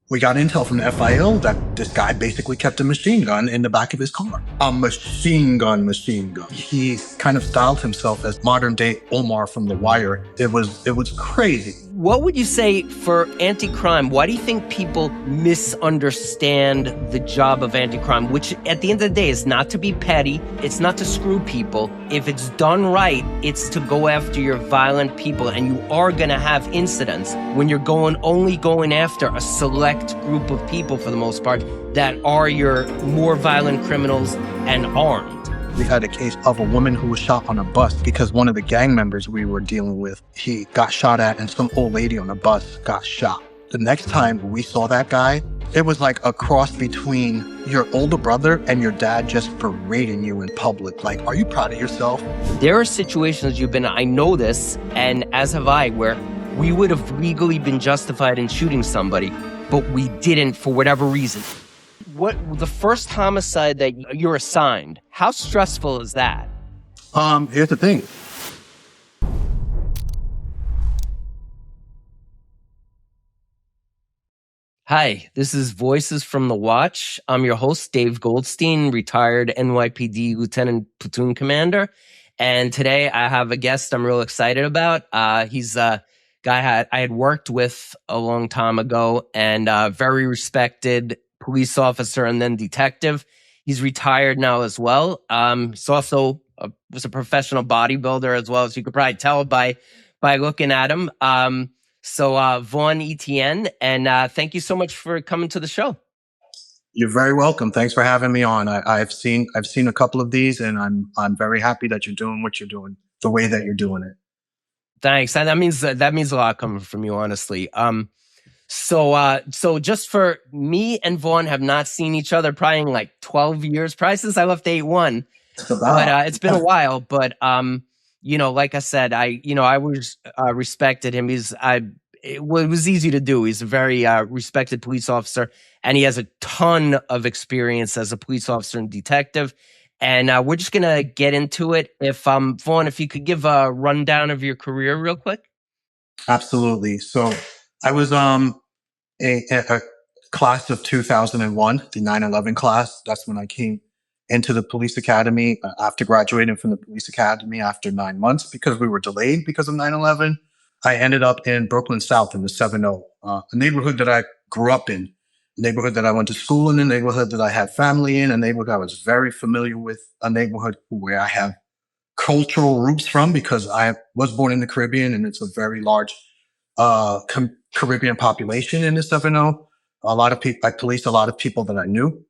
We got intel from the FIO that this guy basically kept a machine gun in the back of his car. A machine gun. He kind of styled himself as modern day Omar from The Wire. It was crazy. What would you say for anti-crime? Why do you think people misunderstand the job of anti-crime, which at the end of the day is not to be petty, it's not to screw people. If it's done right, it's to go after your violent people, and you are going to have incidents when you're only going after a select group of people for the most part that are your more violent criminals and armed. We had a case of a woman who was shot on a bus because one of the gang members we were dealing with, he got shot at, and some old lady on a bus got shot. The next time we saw that guy, it was like a cross between your older brother and your dad just berating you in public. Like, are you proud of yourself? There are situations I know this, and as have I, where we would have legally been justified in shooting somebody, but we didn't for whatever reason. What the first homicide that you're assigned, how stressful is that? Here's the thing. Hi, this is Voices from the Watch. I'm your host, Dave Goldstein, retired NYPD Lieutenant Platoon Commander. And today I have a guest I'm real excited about. He's a guy I had worked with a long time ago, and very respected police officer and then detective. He's retired now as well. He's also was a professional bodybuilder as well, as you could probably tell by looking at him. So Vaughan, Etienne, and thank you so much for coming to the show. You're very welcome. Thanks for having me on. I've seen a couple of these, and I'm very happy that you're doing what you're doing, the way that you're doing it. Thanks. And that means a lot coming from you, honestly. So just for me and Vaughan have not seen each other probably in like 12 years, probably since I left 8-1. But it's been a while. But like I said, I was respected him. It was easy to do. He's a very respected police officer, and he has a ton of experience as a police officer and detective. And we're just gonna get into it. If Vaughan, if you could give a rundown of your career real quick. Absolutely. So I was a class of 2001, the 9/11 class. That's when I came into the police academy after graduating from the police academy after 9 months because we were delayed because of 9/11. I ended up in Brooklyn South in the 7-0, a neighborhood that I grew up in, a neighborhood that I went to school in, a neighborhood that I had family in, a neighborhood I was very familiar with, a neighborhood where I have cultural roots from because I was born in the Caribbean, and it's a very large Caribbean population in the 7-0. A lot of people, I policed a lot of people that I knew.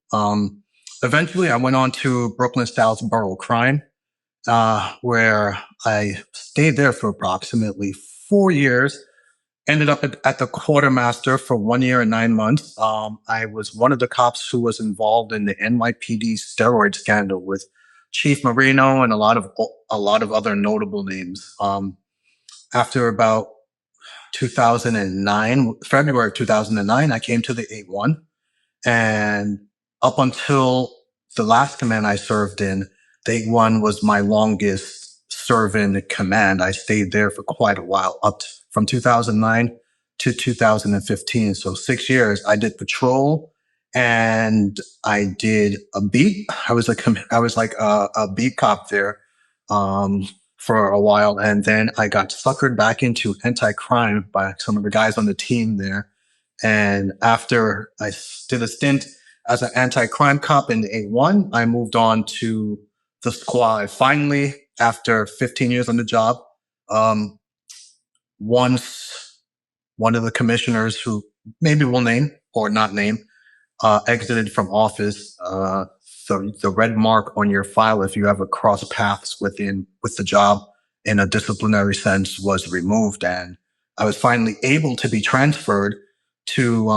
Eventually, I went on to Brooklyn South Borough Crime, where I stayed there for approximately 4 years. Ended up at the quartermaster for 1 year and 9 months. I was one of the cops who was involved in the NYPD steroid scandal with Chief Marino and a lot of other notable names. After about 2009, February of 2009, I came to the 8-1, and up until the last command I served in, the 8-1 was my longest serving command. I stayed there for quite a while, from 2009 to 2015. So 6 years. I did patrol, and I did a beat. I was like a beat cop there for a while, and then I got suckered back into anti-crime by some of the guys on the team there. And after I did a stint as an anti-crime cop in the 8-1, I moved on to the squad. Finally, after 15 years on the job, once one of the commissioners, who maybe we'll name or not name, exited from office, so the red mark on your file, if you ever cross paths with the job in a disciplinary sense, was removed, and I was finally able to be transferred to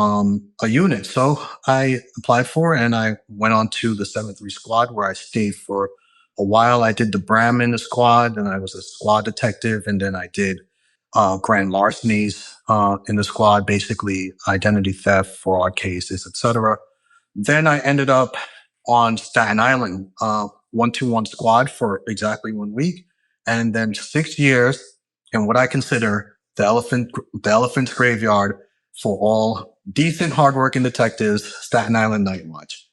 a unit. So I applied for it, and I went on to the 7-3 squad, where I stayed for a while. I did the Bram in the squad, and I was a squad detective, and then I did grand larcenies in the squad, basically identity theft, fraud cases, etc. Then I ended up on Staten Island, 121 squad for exactly 1 week, and then 6 years in what I consider the elephant's graveyard for all decent, hardworking detectives, Staten Island Night Watch.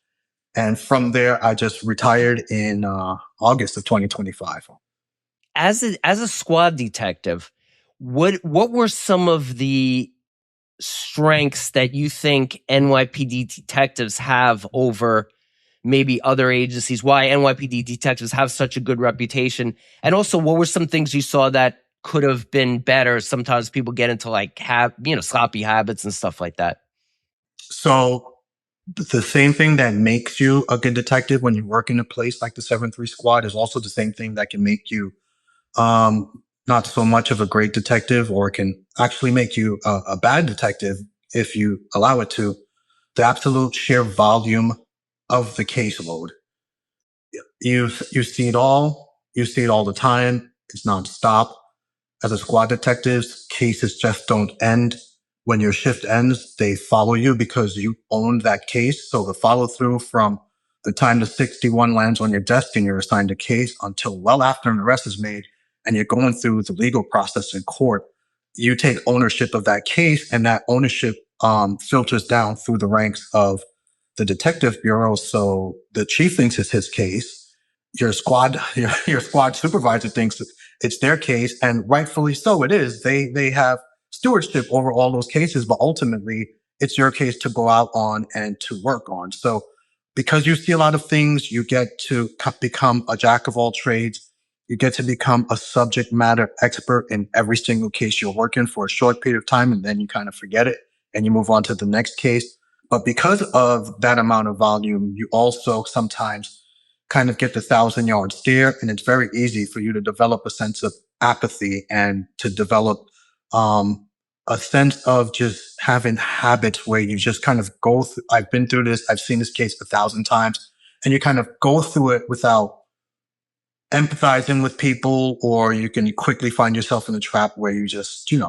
And from there, I just retired in August of 2025. As a squad detective, what were some of the strengths that you think NYPD detectives have over maybe other agencies? Why NYPD detectives have such a good reputation? And also, what were some things you saw that could have been better? Sometimes people get into like sloppy habits and stuff like that. So the same thing that makes you a good detective when you work in a place like the 7-3 squad is also the same thing that can make you not so much of a great detective, or can actually make you a bad detective if you allow it to. The absolute sheer volume of the caseload. You see it all. You see it all the time. It's nonstop. As a squad detective, cases just don't end. When your shift ends, they follow you because you own that case. So the follow through from the time the 61 lands on your desk and you're assigned a case until well after an arrest is made and you're going through the legal process in court, you take ownership of that case, and that ownership filters down through the ranks of the detective bureau. So the chief thinks it's his case. Your squad supervisor thinks it's their case, and rightfully so. It is. They have stewardship over all those cases, but ultimately it's your case to go out on and to work on. So because you see a lot of things, you get to become a jack of all trades. You get to become a subject matter expert in every single case you're working for a short period of time, and then you kind of forget it and you move on to the next case. But because of that amount of volume, you also sometimes kind of get the 1,000-yard stare, and it's very easy for you to develop a sense of apathy and to develop a sense of just having habits where you just kind of go through. I've been through this. I've seen this case 1,000 times, and you kind of go through it without empathizing with people, or you can quickly find yourself in a trap where you just, you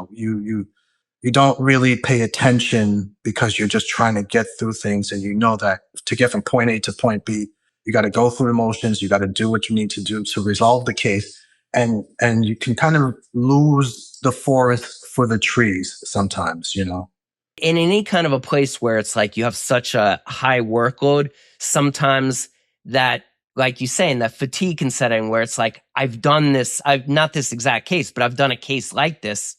don't really pay attention because you're just trying to get through things. And you know that to get from point A to point B, you got to go through emotions. You got to do what you need to do to resolve the case. And you can kind of lose the forest for the trees sometimes. In any kind of a place where it's like you have such a high workload, sometimes that, like you say, in that fatigue can set in where it's like, I've done this, I've not this exact case, but I've done a case like this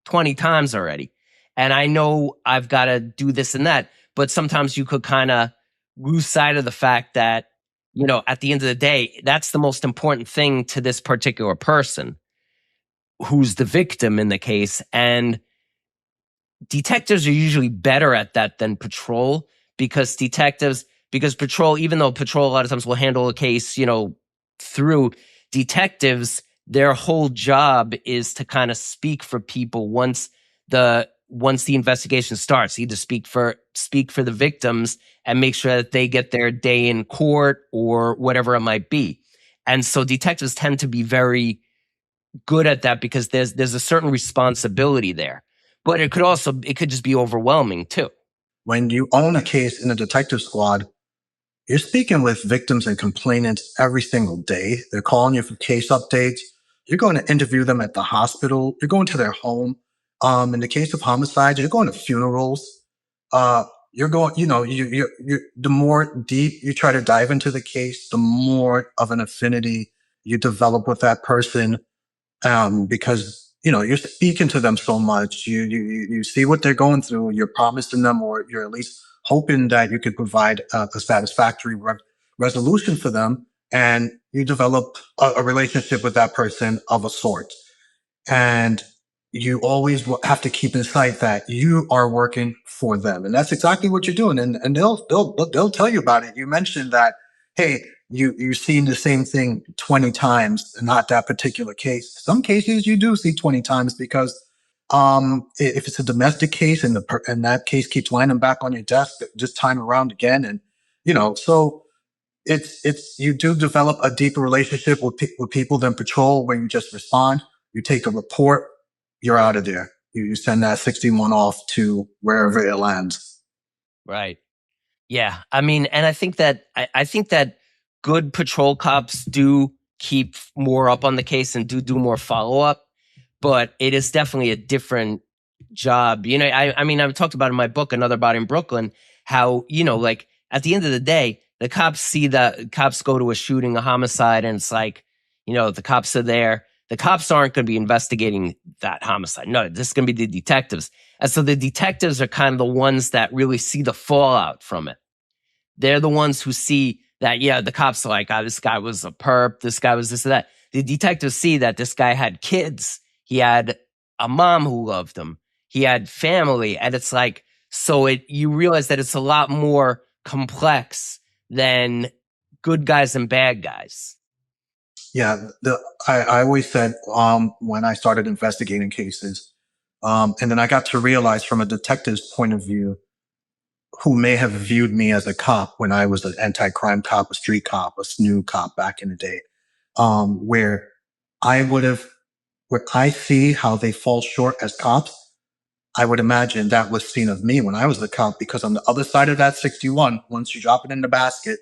20 times already. And I know I've got to do this and that. But sometimes you could kind of lose sight of the fact that, at the end of the day, that's the most important thing to this particular person who's the victim in the case. And detectives are usually better at that than patrol, because patrol, even though patrol a lot of times will handle a case, through detectives, their whole job is to kind of speak for people once the investigation starts, either speak for the victims and make sure that they get their day in court or whatever it might be. And so detectives tend to be very good at that because there's a certain responsibility there. But it could just be overwhelming too. When you own a case in a detective squad, you're speaking with victims and complainants every single day. They're calling you for case updates. You're going to interview them at the hospital. You're going to their home. In the case of homicides, you're going to funerals. You're going, the more deep you try to dive into the case, the more of an affinity you develop with that person. Because you're speaking to them so much. You see what they're going through. You're promising them, or you're at least hoping that you could provide a satisfactory resolution for them, and you develop a relationship with that person of a sort. And you always have to keep in sight that you are working for them, and that's exactly what you're doing. And they'll tell you about it. You mentioned that, hey, you've seen the same thing 20 times, not that particular case. Some cases you do see 20 times because if it's a domestic case and and that case keeps lining back on your desk just time around again, and so it's you do develop a deeper relationship with people than patrol, where you just respond, you take a report, you're out of there. You send that 61 off to wherever it lands. Right. Yeah. I mean, and I think that good patrol cops do keep more up on the case and do more follow up, but it is definitely a different job. You know, I mean, I've talked about in my book, Another Body in Brooklyn, how, you know, like at the end of the day, the cops go to a shooting, a homicide, and it's like, you know, the cops are there. The cops aren't going to be investigating that homicide. No, this is going to be the detectives. And so the detectives are kind of the ones that really see the fallout from it. They're the ones who see that, yeah, the cops are like, oh, this guy was a perp. This guy was this or that. The detectives see that this guy had kids. He had a mom who loved him. He had family. And it's like, so you realize that it's a lot more complex than good guys and bad guys. Yeah, I always said when I started investigating cases, and then I got to realize from a detective's point of view, who may have viewed me as a cop when I was an anti-crime cop, a street cop, a SNU cop back in the day, where I would have, where I see how they fall short as cops. I would imagine that was seen of me when I was a cop, because on the other side of that 61, once you drop it in the basket,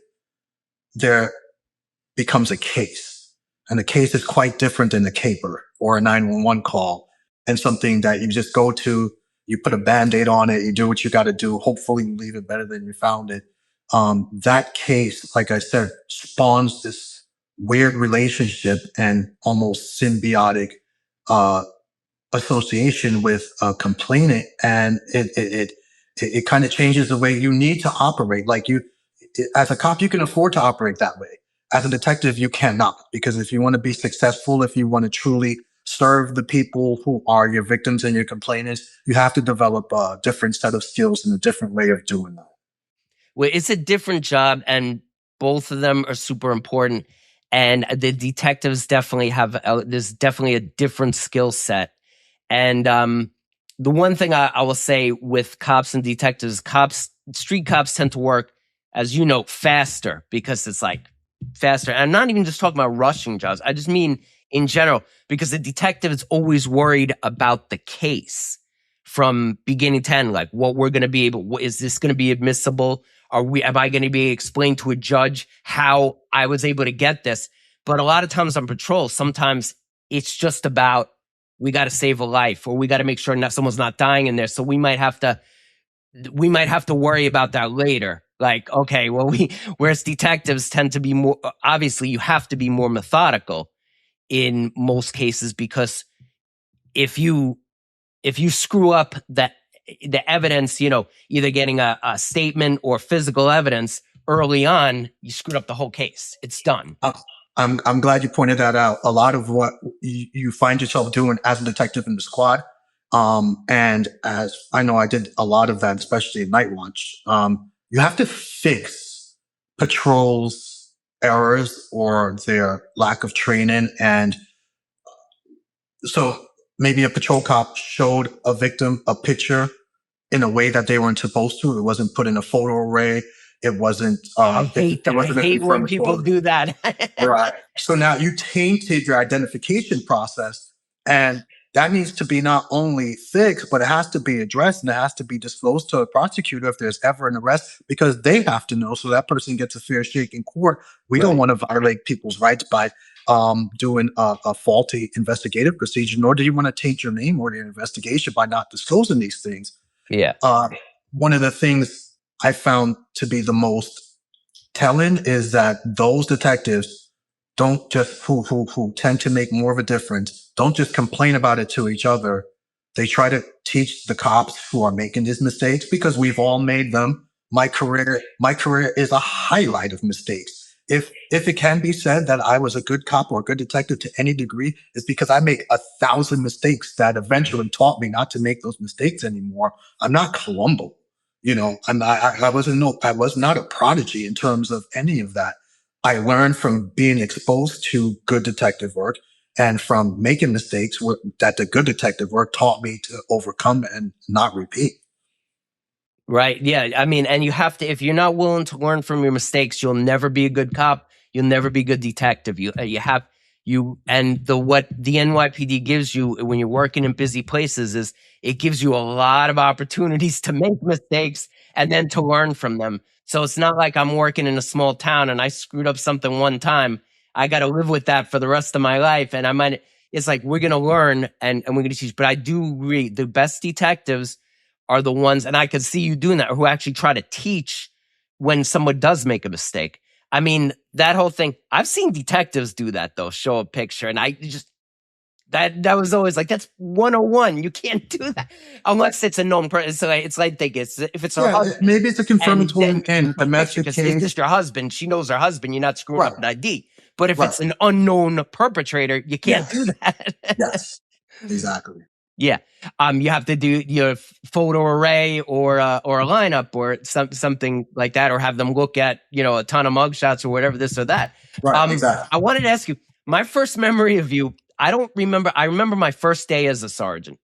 there becomes a case. And the case is quite different than a caper or a 911 call, and something that you just go to, you put a band-aid on it, you do what you got to do. Hopefully you leave it better than you found it. That case, like I said, spawns this weird relationship and almost symbiotic, uh, association with a complainant, and it kind of changes the way you need to operate. Like as a cop, you can afford to operate that way. As a detective, you cannot, because if you want to be successful, if you want to truly serve the people who are your victims and your complainants, you have to develop a different set of skills and a different way of doing that. Well, it's a different job, and both of them are super important. And the detectives definitely there's definitely a different skill set. And the one thing I will say with cops and detectives, street cops tend to work, as you know, faster, because it's like faster. And I'm not even just talking about rushing jobs. I just mean in general, because the detective is always worried about the case from beginning to end. Like, what we're going to be able, is this going to be admissible? Am I going to be explained to a judge how I was able to get this? But a lot of times on patrol, sometimes it's just about, we got to save a life, or we got to make sure someone's not dying in there. So we might have to worry about that later. Like, okay, well, whereas detectives tend to be more, obviously you have to be more methodical in most cases, because if you screw up the evidence, you know, either getting a statement or physical evidence early on, you screwed up the whole case. It's done. I'm glad you pointed that out. A lot of what you find yourself doing as a detective in the squad, and as I know, I did a lot of that, especially in Night Watch. You have to fix patrols' errors or their lack of training, and so maybe a patrol cop showed a victim a picture in a way that they weren't supposed to. It wasn't put in a photo array. It wasn't. I hate that. I hate when people do that. Right. So now you tainted your identification process, and that needs to be not only fixed, but it has to be addressed, and it has to be disclosed to a prosecutor if there's ever an arrest, because they have to know, so that person gets a fair shake in court. We don't want to violate people's rights by doing a faulty investigative procedure, nor do you want to taint your name or your investigation by not disclosing these things. Yeah. One of the things I found to be the most telling is that those detectives don't just who tend to make more of a difference, don't just complain about it to each other. They try to teach the cops who are making these mistakes, because we've all made them. My career is a highlight of mistakes. If it can be said that I was a good cop or a good detective to any degree, it's because I make 1,000 mistakes that eventually taught me not to make those mistakes anymore. I'm not Columbo. You know, I was not a prodigy in terms of any of that. I learned from being exposed to good detective work, and from making mistakes that the good detective work taught me to overcome and not repeat. Right. Yeah. I mean, and you have to, if you're not willing to learn from your mistakes, you'll never be a good cop. You'll never be a good detective. What the NYPD gives you when you're working in busy places is, it gives you a lot of opportunities to make mistakes and then to learn from them. So it's not like I'm working in a small town and I screwed up something one time. I got to live with that for the rest of my life. And it's like we're going to learn and we're going to teach. But I do agree, the best detectives are the ones, and I could see you doing that, who actually try to teach when someone does make a mistake. I mean, that whole thing, I've seen detectives do that though, show a picture, and I just, that was always like, that's 101. You can't do that unless it's a known person. It's like they get, if it's her Yeah, husband, maybe it's a and confirmatory then and domestic because is this case. your husband? She knows her husband. You're not screwing Right, up an ID. But if right. it's an unknown perpetrator, you can't do Yes, that. yes, exactly. Yeah. You have to do your photo array or a lineup or something like that, or have them look at, a ton of mugshots or whatever, this or that. Right, exactly. I wanted to ask you, my first memory of you, I don't remember. I remember my first day as a sergeant,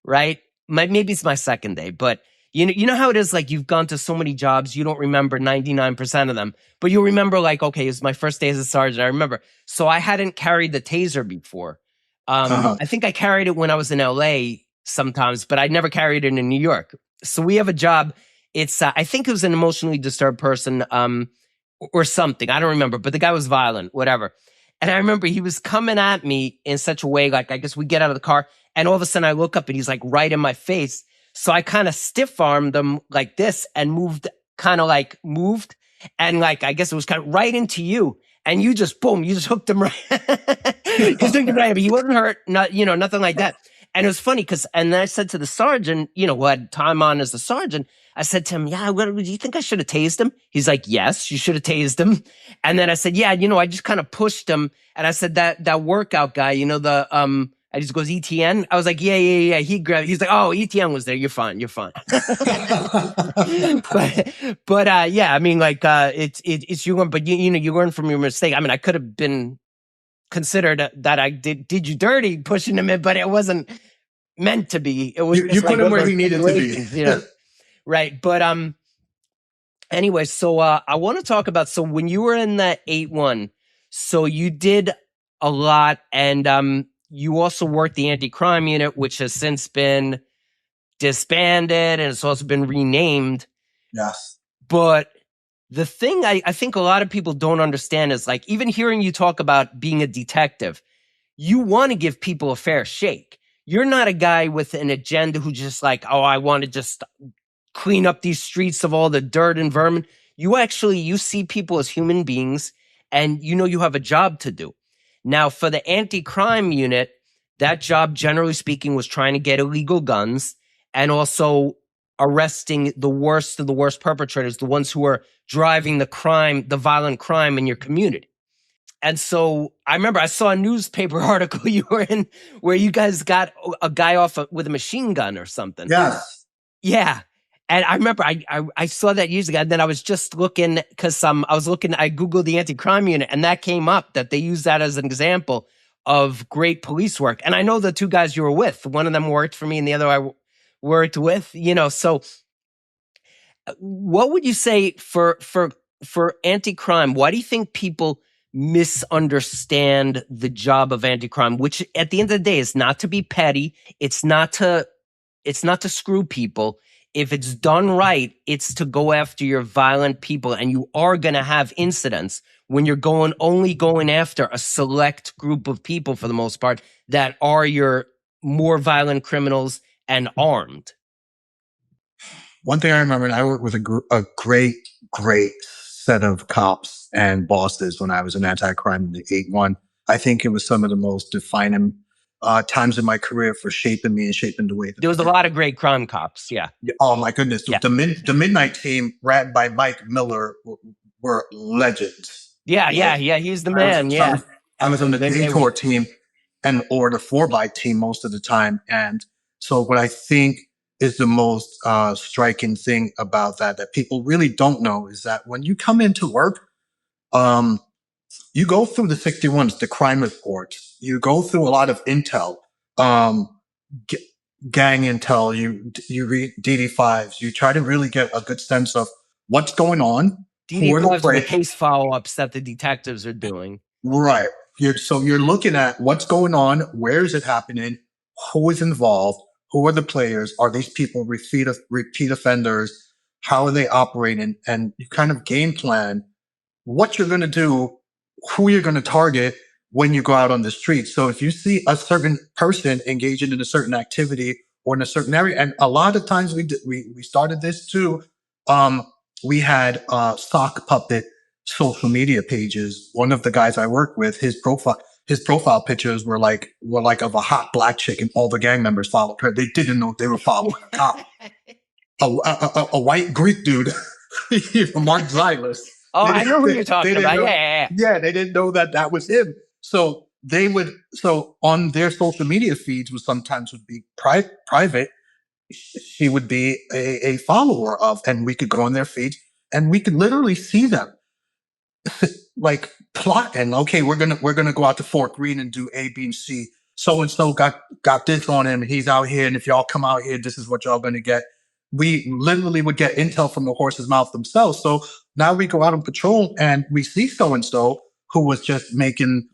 right? Maybe it's my second day, but you know how it is, like you've gone to so many jobs, you don't remember 99% of them, but you remember like, okay, it was my first day as a sergeant. I remember. So I hadn't carried the taser before. Uh-huh. I think I carried it when I was in LA sometimes, but I never carried it in New York. So we have a job. It's, I think it was an emotionally disturbed person, or something. I don't remember, but the guy was violent, whatever. And I remember he was coming at me in such a way, like, I guess we get out of the car and all of a sudden I look up and he's like right in my face. So I kind of stiff armed him like this and moved and like, I guess it was kind of right into you. And you just, boom, you just hooked him right. You just hooked him right. But he wasn't hurt, nothing like that. And it was funny because, and then I said to the sergeant, who had time on as the sergeant, I said to him, yeah, do you think I should have tased him? He's like, yes, you should have tased him. And then I said, yeah, I just kind of pushed him. And I said, that workout guy, I just goes, Etienne. I was like, yeah. He's like, oh, Etienne was there. You're fine. but yeah, I mean, like, it's you learn, but you learn from your mistake. I mean, I could have been considered that I did you dirty pushing him in, but it wasn't meant to be. It was You put him where he needed to be. Right. But anyway, so I want to talk about, so when you were in that 8-1, so you did a lot, and you also worked the anti-crime unit, which has since been disbanded and it's also been renamed. Yes. But the thing I think a lot of people don't understand is, like, even hearing you talk about being a detective, you want to give people a fair shake. You're not a guy with an agenda who just like, oh, I want to just clean up these streets of all the dirt and vermin. You see people as human beings, and you have a job to do. Now, for the anti-crime unit, that job, generally speaking, was trying to get illegal guns and also arresting the worst of the worst perpetrators, the ones who are driving the violent crime in your community. And so I remember I saw a newspaper article you were in where you guys got a guy off with a machine gun or something. Yes. Yeah. And I remember I saw that years ago, and then I was just looking because I Googled the anti-crime unit, and that came up that they use that as an example of great police work. And I know the two guys you were with, one of them worked for me and the other I worked with, so what would you say for anti-crime? Why do you think people misunderstand the job of anti-crime, which at the end of the day is not to be petty, it's not to screw people. If it's done right, it's to go after your violent people, and you are going to have incidents when you're only going after a select group of people, for the most part, that are your more violent criminals and armed. One thing I remember, and I worked with a great set of cops and bosses when I was in anti-crime in the 8-1. I think it was some of the most defining times in my career for shaping me and shaping the way. There was a lot of great crime cops. Yeah. Oh my goodness. Yeah. The midnight team ran by Mike Miller were legends. Yeah. He's the man. I was on the Daytor team or the 4x team most of the time. And so what I think is the most striking thing about that people really don't know is that when you come into work, you go through the 61s, the crime reports, you go through a lot of intel, gang intel, you read DD5s, you try to really get a good sense of what's going on. DD5s are the case follow-ups that the detectives are doing. Right. So you're looking at what's going on, where is it happening, who is involved, who are the players, are these people repeat offenders, how are they operating, and you kind of game plan what you're going to do, who you're going to target, when you go out on the street. So if you see a certain person engaging in a certain activity or in a certain area, and a lot of times we started this too. Um, we had sock puppet social media pages. One of the guys I work with, his profile pictures were like of a hot black chick, and all the gang members followed her. They didn't know they were following a cop, a white Greek dude, Mark Zylas. Oh, They, I know who they, you're they talking didn't about. Yeah, know. yeah, Yeah, they didn't know that that was him. So so on their social media feeds, which sometimes would be private, she would be a follower of, and we could go on their feeds and we could literally see them like plotting. Okay, we're gonna go out to Fort Greene and do A, B, and C. So and so got this on him. He's out here, and if y'all come out here, this is what y'all gonna get. We literally would get intel from the horse's mouth themselves. So now we go out on patrol and we see so and so who was just making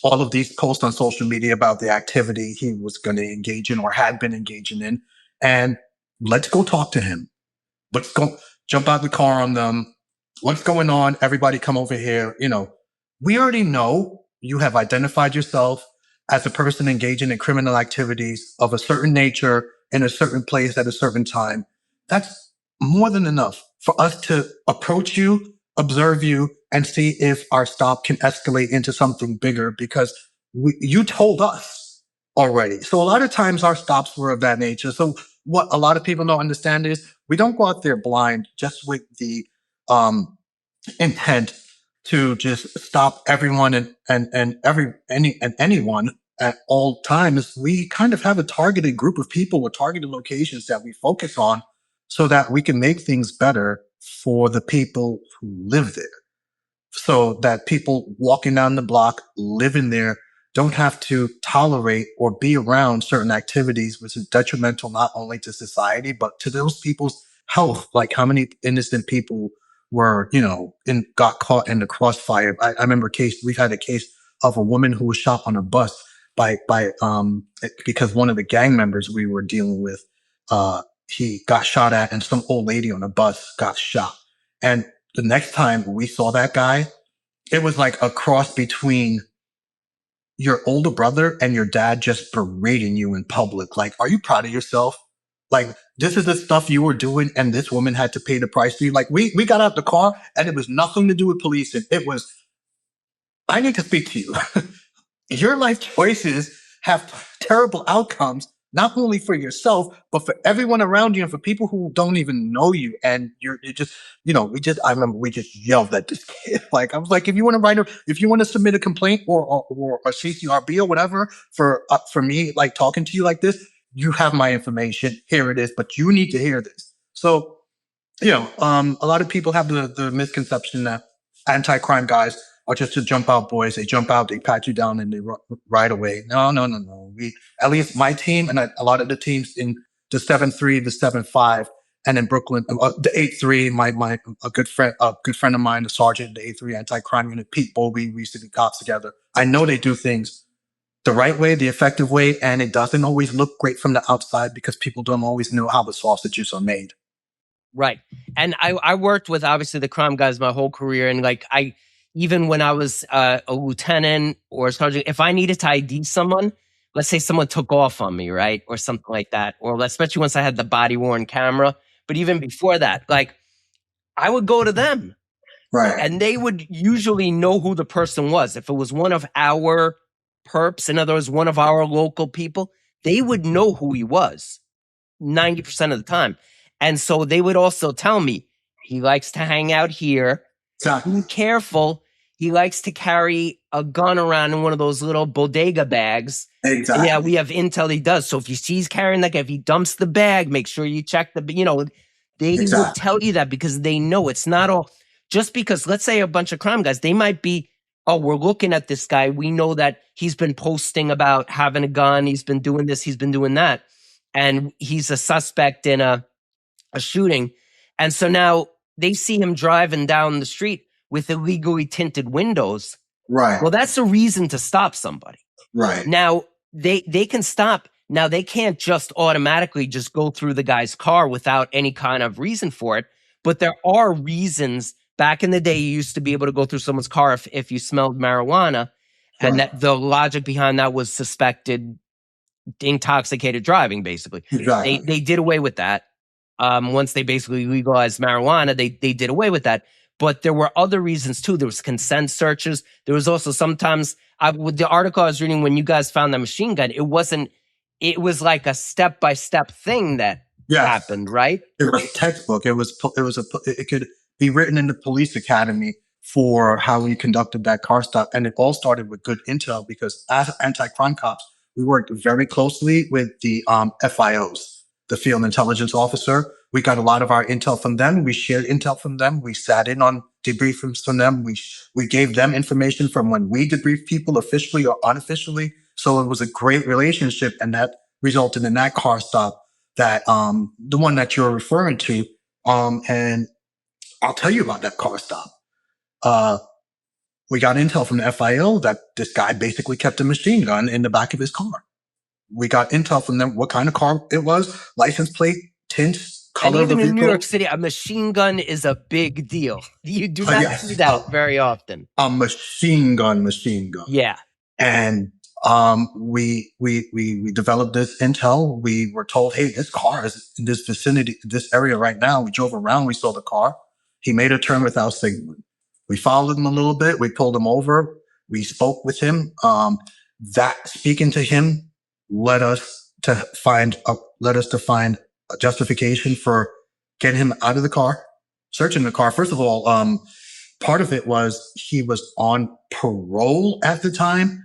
all of these posts on social media about the activity he was going to engage in or had been engaging in, and let's go talk to him. Let's go jump out the car on them. What's going on? Everybody come over here. We already know you have identified yourself as a person engaging in criminal activities of a certain nature in a certain place at a certain time. That's more than enough for us to approach you, observe you, and see if our stop can escalate into something bigger because you told us already. So a lot of times our stops were of that nature. So what a lot of people don't understand is we don't go out there blind just with the um, intent to just stop everyone and anyone at all times. We kind of have a targeted group of people with targeted locations that we focus on so that we can make things better for the people who live there, so that people walking down the block, living there, don't have to tolerate or be around certain activities, which is detrimental not only to society, but to those people's health. Like how many innocent people were, got caught in the crossfire. I remember we've had a case of a woman who was shot on a bus because one of the gang members we were dealing with, he got shot at, and some old lady on a bus got shot. And the next time we saw that guy, it was like a cross between your older brother and your dad just berating you in public. Like, are you proud of yourself? Like, this is the stuff you were doing, and this woman had to pay the price for you. Like, we got out the car, and it was nothing to do with policing. It was, I need to speak to you. Your life choices have terrible outcomes, not only for yourself, but for everyone around you and for people who don't even know you. And you're just, I remember we just yelled at this kid. Like, I was like, if you want to submit a complaint or a CCRB or whatever for me, like talking to you like this, you have my information. Here it is, but you need to hear this. So, a lot of people have the misconception that anti-crime guys are just to jump out boys. They jump out, they pat you down, and they right away. No, no, no, no. At least my team and a lot of the teams in the 7-3, the 7-5, and in Brooklyn, the 8-3. My a good friend of mine, the sergeant, the 8-3 anti-crime unit, Pete Bowlby. We used to be cops together. I know they do things the right way, the effective way, and it doesn't always look great from the outside because people don't always know how the sausages are made. Right. And I worked with obviously the crime guys my whole career. And like even when I was a lieutenant or a sergeant, if I needed to ID someone, let's say someone took off on me, right? Or something like that. Or especially once I had the body worn camera. But even before that, like I would go to them. Right. And they would usually know who the person was. If it was one of our perps, in other words, one of our local people, they would know who he was 90% of the time. And so they would also tell me, he likes to hang out here. Be careful. He likes to carry a gun around in one of those little bodega bags. Exactly. Yeah, we have intel he does. So if you see he's carrying that, if he dumps the bag, make sure you check they will tell you that because they know it's not all just because, let's say a bunch of crime guys, they might be, oh, we're looking at this guy. We know that he's been posting about having a gun. He's been doing this. He's been doing that. And he's a suspect in a shooting. And so now they see him driving down the street with illegally tinted windows. Right. Well, that's a reason to stop somebody. Right. Now they can stop. Now they can't just automatically just go through the guy's car without any kind of reason for it. But there are reasons. Back in the day, you used to be able to go through someone's car if you smelled marijuana. And that the logic behind that was suspected intoxicated driving, basically. Exactly. They did away with that. Once they basically legalized marijuana, they did away with that. But there were other reasons too. There was consent searches. There was also sometimes with the article I was reading when you guys found the machine gun, it was like a step-by-step thing that happened, right? It was textbook. It could be written in the police academy for how we conducted that car stop. And it all started with good intel because as anti-crime cops, we worked very closely with the FIOs, the field intelligence officer. We got a lot of our intel from them. We shared intel from them. We sat in on debriefings from them. We gave them information from when we debriefed people officially or unofficially. So it was a great relationship, and that resulted in that car stop, that the one that you're referring to. And I'll tell you about that car stop. We got intel from the FIO that this guy basically kept a machine gun in the back of his car. We got intel from them what kind of car it was, license plate, tint, color of the And even vehicle. in New York City, a machine gun is a big deal. You do not see that very often. A machine gun. Yeah. And we developed this intel. We were told, hey, this car is in this vicinity, this area right now. We drove around, we saw the car. He made a turn without signaling. We followed him a little bit. We pulled him over. We spoke with him. That speaking to him led us to find a justification for getting him out of the car, searching the car. First of all, part of it was he was on parole at the time.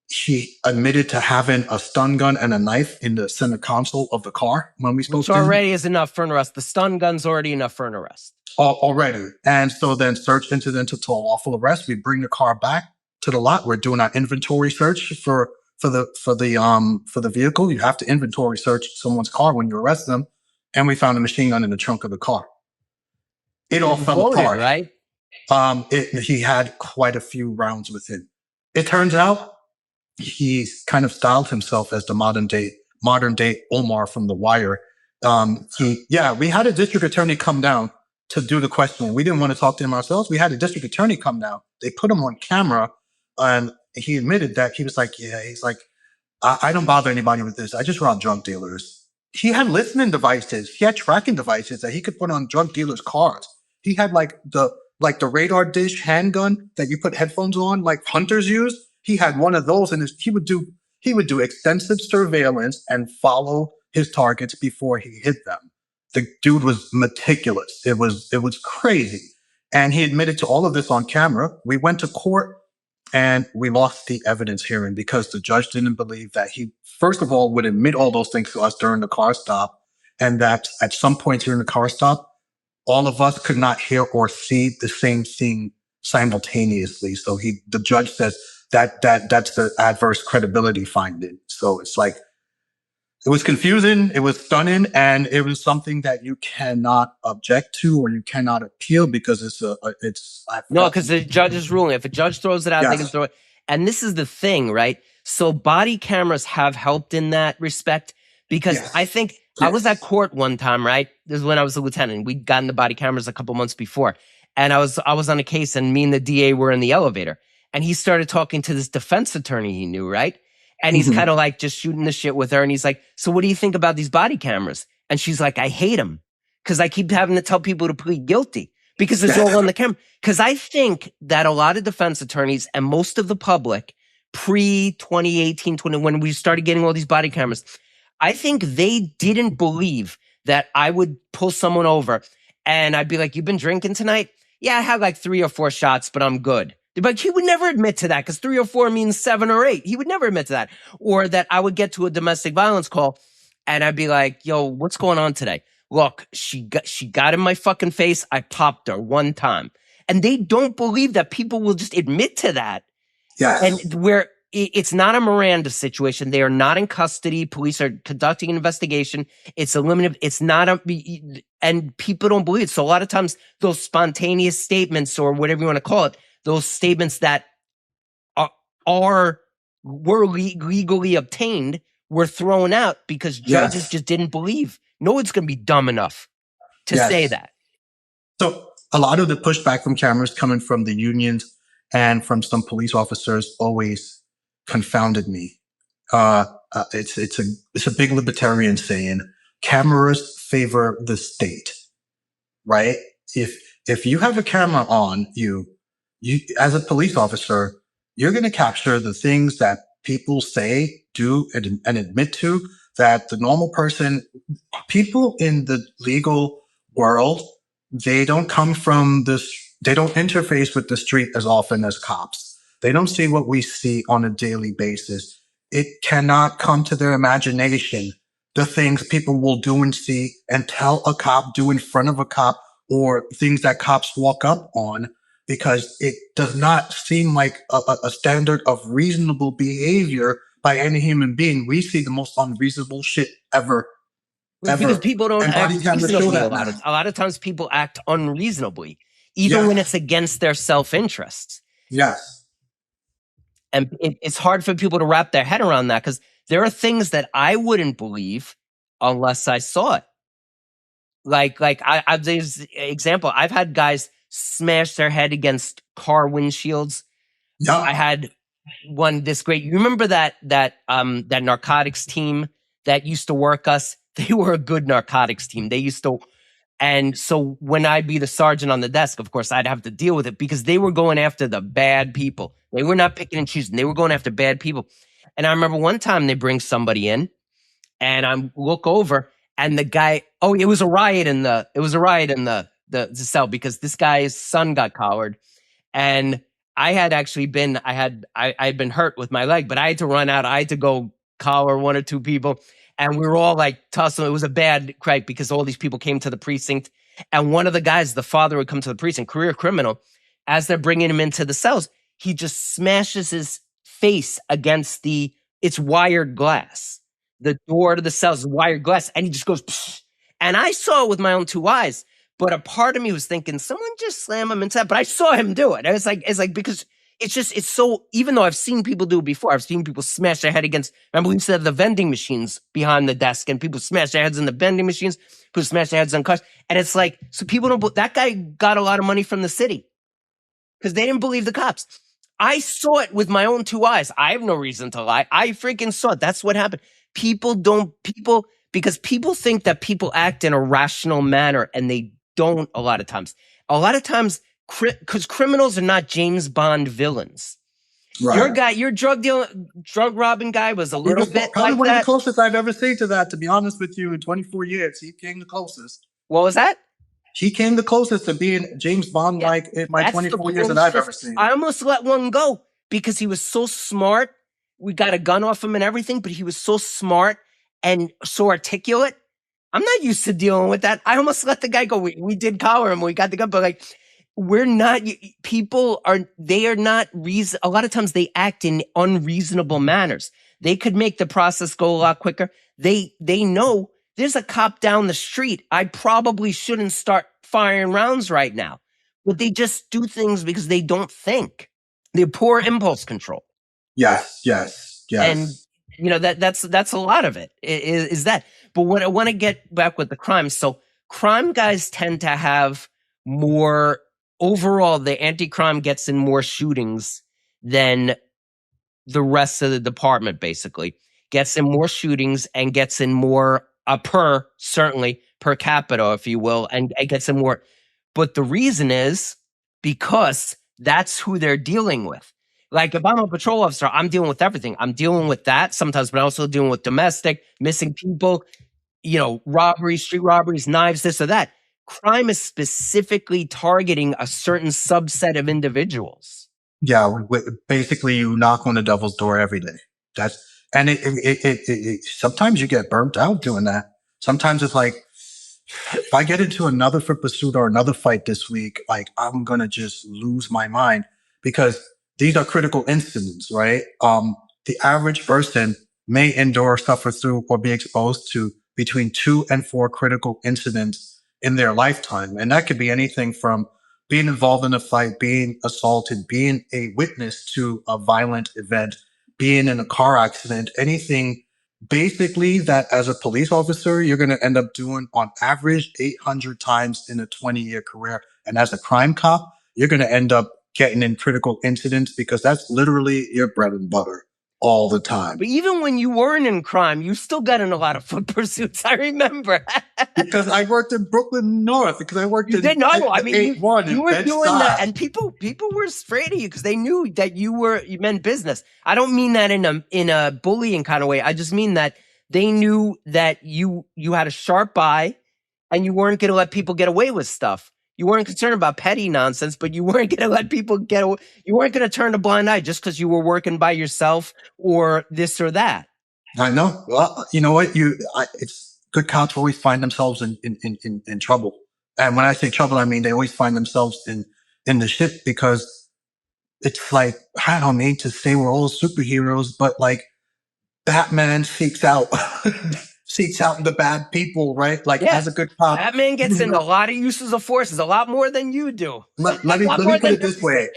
He admitted to having a stun gun and a knife in the center console of the car when we spoke to him. Which already is enough for an arrest. The stun gun's already enough for an arrest. Already. And so then search incident to lawful arrest. We bring the car back to the lot. We're doing our inventory search for the vehicle. You have to inventory search someone's car when you arrest them. And we found a machine gun in the trunk of the car. It all fell apart. Right? He had quite a few rounds with him. It turns out he's kind of styled himself as the modern day Omar from The Wire. We had a district attorney come down to do the questioning. We didn't want to talk to him ourselves. We had a district attorney come down. They put him on camera, and he admitted that he was like, I don't bother anybody with this. I just rob drug dealers. He had listening devices. He had tracking devices that he could put on drug dealers' cars. He had like the radar dish handgun that you put headphones on, like hunters use. He had one of those, and he would do extensive surveillance and follow his targets before he hit them. The dude was meticulous. It was crazy. And he admitted to all of this on camera. We went to court and we lost the evidence hearing because the judge didn't believe that he, first of all, would admit all those things to us during the car stop, and that at some point during the car stop, all of us could not hear or see the same thing simultaneously. So the judge says that's the adverse credibility finding. So it's like, it was confusing, it was stunning, and it was something that you cannot object to or you cannot appeal because because the judge is ruling. If a judge throws it out, they can throw it. And this is the thing, right? So body cameras have helped in that respect because I think I was at court one time, right? This is when I was a lieutenant. We'd gotten the body cameras a couple months before. And I was on a case, and me and the DA were in the elevator. And he started talking to this defense attorney he knew, right? And he's kind of like just shooting the shit with her. And he's like, so what do you think about these body cameras? And she's like, I hate them because I keep having to tell people to plead guilty because it's all on the camera. Because I think that a lot of defense attorneys and most of the public pre-2018, when we started getting all these body cameras, I think they didn't believe that I would pull someone over and I'd be like, you've been drinking tonight? Yeah, I had like 3 or 4 shots, but I'm good. But he would never admit to that because 3 or 4 means 7 or 8. He would never admit to that. Or that I would get to a domestic violence call and I'd be like, yo, what's going on today? Look, she got in my fucking face. I popped her one time. And they don't believe that people will just admit to that. Yes. And where it's not a Miranda situation. They are not in custody. Police are conducting an investigation. It's a limited, it's not and people don't believe it. So a lot of times those spontaneous statements or whatever you want to call it, those statements that were legally obtained were thrown out because judges just didn't believe. No one's going to be dumb enough to say that. So a lot of the pushback from cameras coming from the unions and from some police officers always confounded me. It's a big libertarian saying: cameras favor the state, right? If you have a camera on you as a police officer, you're going to capture the things that people say, do, and admit to that the normal person, people in the legal world, they don't come from this, they don't interface with the street as often as cops. They don't see what we see on a daily basis. It cannot come to their imagination the things people will do and see and tell a cop, do in front of a cop, or things that cops walk up on, because it does not seem like a standard of reasonable behavior by any human being. We see the most unreasonable shit ever. Because people don't And act body cameras show reasonably that a lot. now. A lot of times people act unreasonably, even when it's against their self-interest. Yes. And it's hard for people to wrap their head around that, because there are things that I wouldn't believe unless I saw it. Like there's an example. I've had guys smash their head against car windshields. Yeah. I had this great. You remember that narcotics team that used to work us? They were a good narcotics team. They used to. And so when I'd be the sergeant on the desk, of course, I'd have to deal with it, because they were going after the bad people. They were not picking and choosing. They were going after bad people. And I remember one time they bring somebody in, and I look over, and the guy, it was a riot in the cell, because this guy's son got collared. And I had actually been, I'd been hurt with my leg, but I had to run out. I had to go collar one or two people, and we were all like tussling. It was a bad crack, because all these people came to the precinct, and one of the guys, the father, would come to the precinct, career criminal. As they're bringing him into the cells, he just smashes his face against it's wired glass. The door to the cells is wired glass, and he just goes, psh. And I saw it with my own two eyes. But a part of me was thinking, someone just slam him inside. But I saw him do it. It's like because it's so, even though I've seen people do it before, I've seen people smash their head against, remember we used to have the vending machines behind the desk, and people smash their heads in the vending machines, people smash their heads on cars. And it's like, so people don't, that guy got a lot of money from the city because they didn't believe the cops. I saw it with my own two eyes. I have no reason to lie. I freaking saw it. That's what happened. Because people think that people act in a rational manner, and they don't a lot of times. A lot of times, because criminals are not James Bond villains. Right. Your drug robbing guy was a little bit probably like one that. of the closest I've ever seen to that, to be honest with you. In 24 years, he came the closest. What was that? He came the closest to being James Bond like in my 24 years that I've ever seen. I almost let one go because he was so smart. We got a gun off him and everything, but he was so smart and so articulate. I'm not used to dealing with that. I almost let the guy go. We did collar him. We got the gun, but like, we're not, they are not reason. A lot of times they act in unreasonable manners. They could make the process go a lot quicker. They know there's a cop down the street. I probably shouldn't start firing rounds right now, but they just do things because they don't think. They're poor impulse control. Yes. And that's a lot of it is that. But when I want to get back with the crime, so crime guys tend to have more overall. The anti-crime gets in more shootings than the rest of the department. Basically, gets in more shootings and gets in more certainly per capita, if you will, and it gets in more. But the reason is because that's who they're dealing with. Like if I'm a patrol officer, I'm dealing with everything. I'm dealing with that sometimes, but I'm also dealing with domestic, missing people, robberies, street robberies, knives, this or that. Crime is specifically targeting a certain subset of individuals. Yeah, basically you knock on the devil's door every day. It sometimes you get burnt out doing that. Sometimes it's like, if I get into another foot pursuit or another fight this week, like I'm gonna just lose my mind, because these are critical incidents, right? The average person may endure, suffer through, or be exposed to between 2 and 4 critical incidents in their lifetime. And that could be anything from being involved in a fight, being assaulted, being a witness to a violent event, being in a car accident, anything basically that as a police officer, you're going to end up doing on average 800 times in a 20-year career. And as a crime cop, you're going to end up getting in critical incidents because that's literally your bread and butter all the time. But even when you weren't in crime, you still got in a lot of foot pursuits. I remember. Because I worked in Brooklyn North, because I worked You in did know. I mean, 8-1 you in were doing that, Bed-Stuy. and people were afraid of you because they knew that you meant business. I don't mean that in a bullying kind of way. I just mean that they knew that you had a sharp eye, and you weren't going to let people get away with stuff. You weren't concerned about petty nonsense, but you weren't going to let people get away. You weren't going to turn a blind eye just because you were working by yourself or this or that. I know. Well, you know what? It's good cops always find themselves in trouble. And when I say trouble, I mean they always find themselves in the shit because it's like, I don't mean to say we're all superheroes, but like Batman seeks out the bad people, right? Like Yeah. as a good cop. Batman gets into a lot of uses of forces, a lot more than you do. Let me put it this way.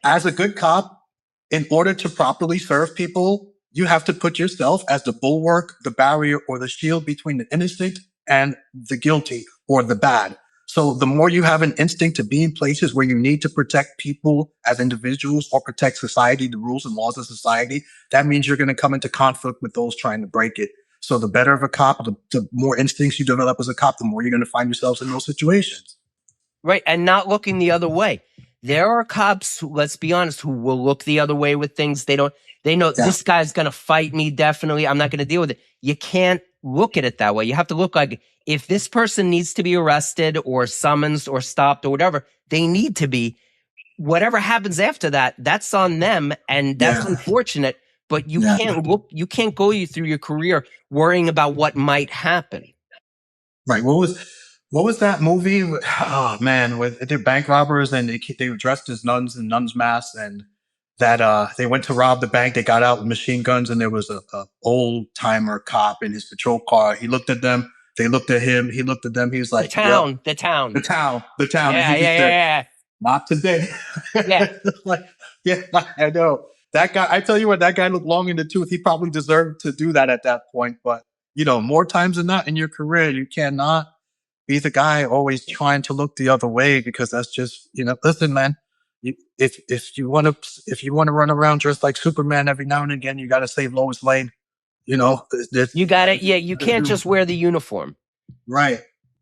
As a good cop, in order to properly serve people, you have to put yourself as the bulwark, the barrier, or the shield between the innocent and the guilty or the bad. So the more you have an instinct to be in places where you need to protect people as individuals or protect society, the rules and laws of society, that means you're going to come into conflict with those trying to break it. So the better of a cop, the more instincts you develop as a cop, the more you're going to find yourselves in those situations. Right. And not looking the other way. There are cops who, let's be honest, who will look the other way with things. They know this guy's going to fight me. Definitely. I'm not going to deal with it. You can't look at it that way. You have to look like if this person needs to be arrested or summoned or stopped or whatever, they need to be. Whatever happens after that, that's on them. And that's unfortunate, but you can't look, you can't go through your career worrying about what might happen. Right. What was that movie? Oh man, with they're bank robbers and they were dressed as nuns in nuns masks, and that they went to rob the bank. They got out with machine guns, and there was a old timer cop in his patrol car. He looked at them. They looked at him. He looked at them. He was like, the town. the town. Yeah, And he just said, yeah. not today. Yeah. Like, yeah, I know. That guy, I tell you what, that guy looked long in the tooth. He probably deserved to do that at that point. But, you know, more times than not in your career, you cannot be the guy always trying to look the other way because that's just, you know, listen, man, if you want to run around dressed like Superman every now and again, you got to save Lois Lane. You know, you got it. Yeah. You can't just wear the uniform. Right.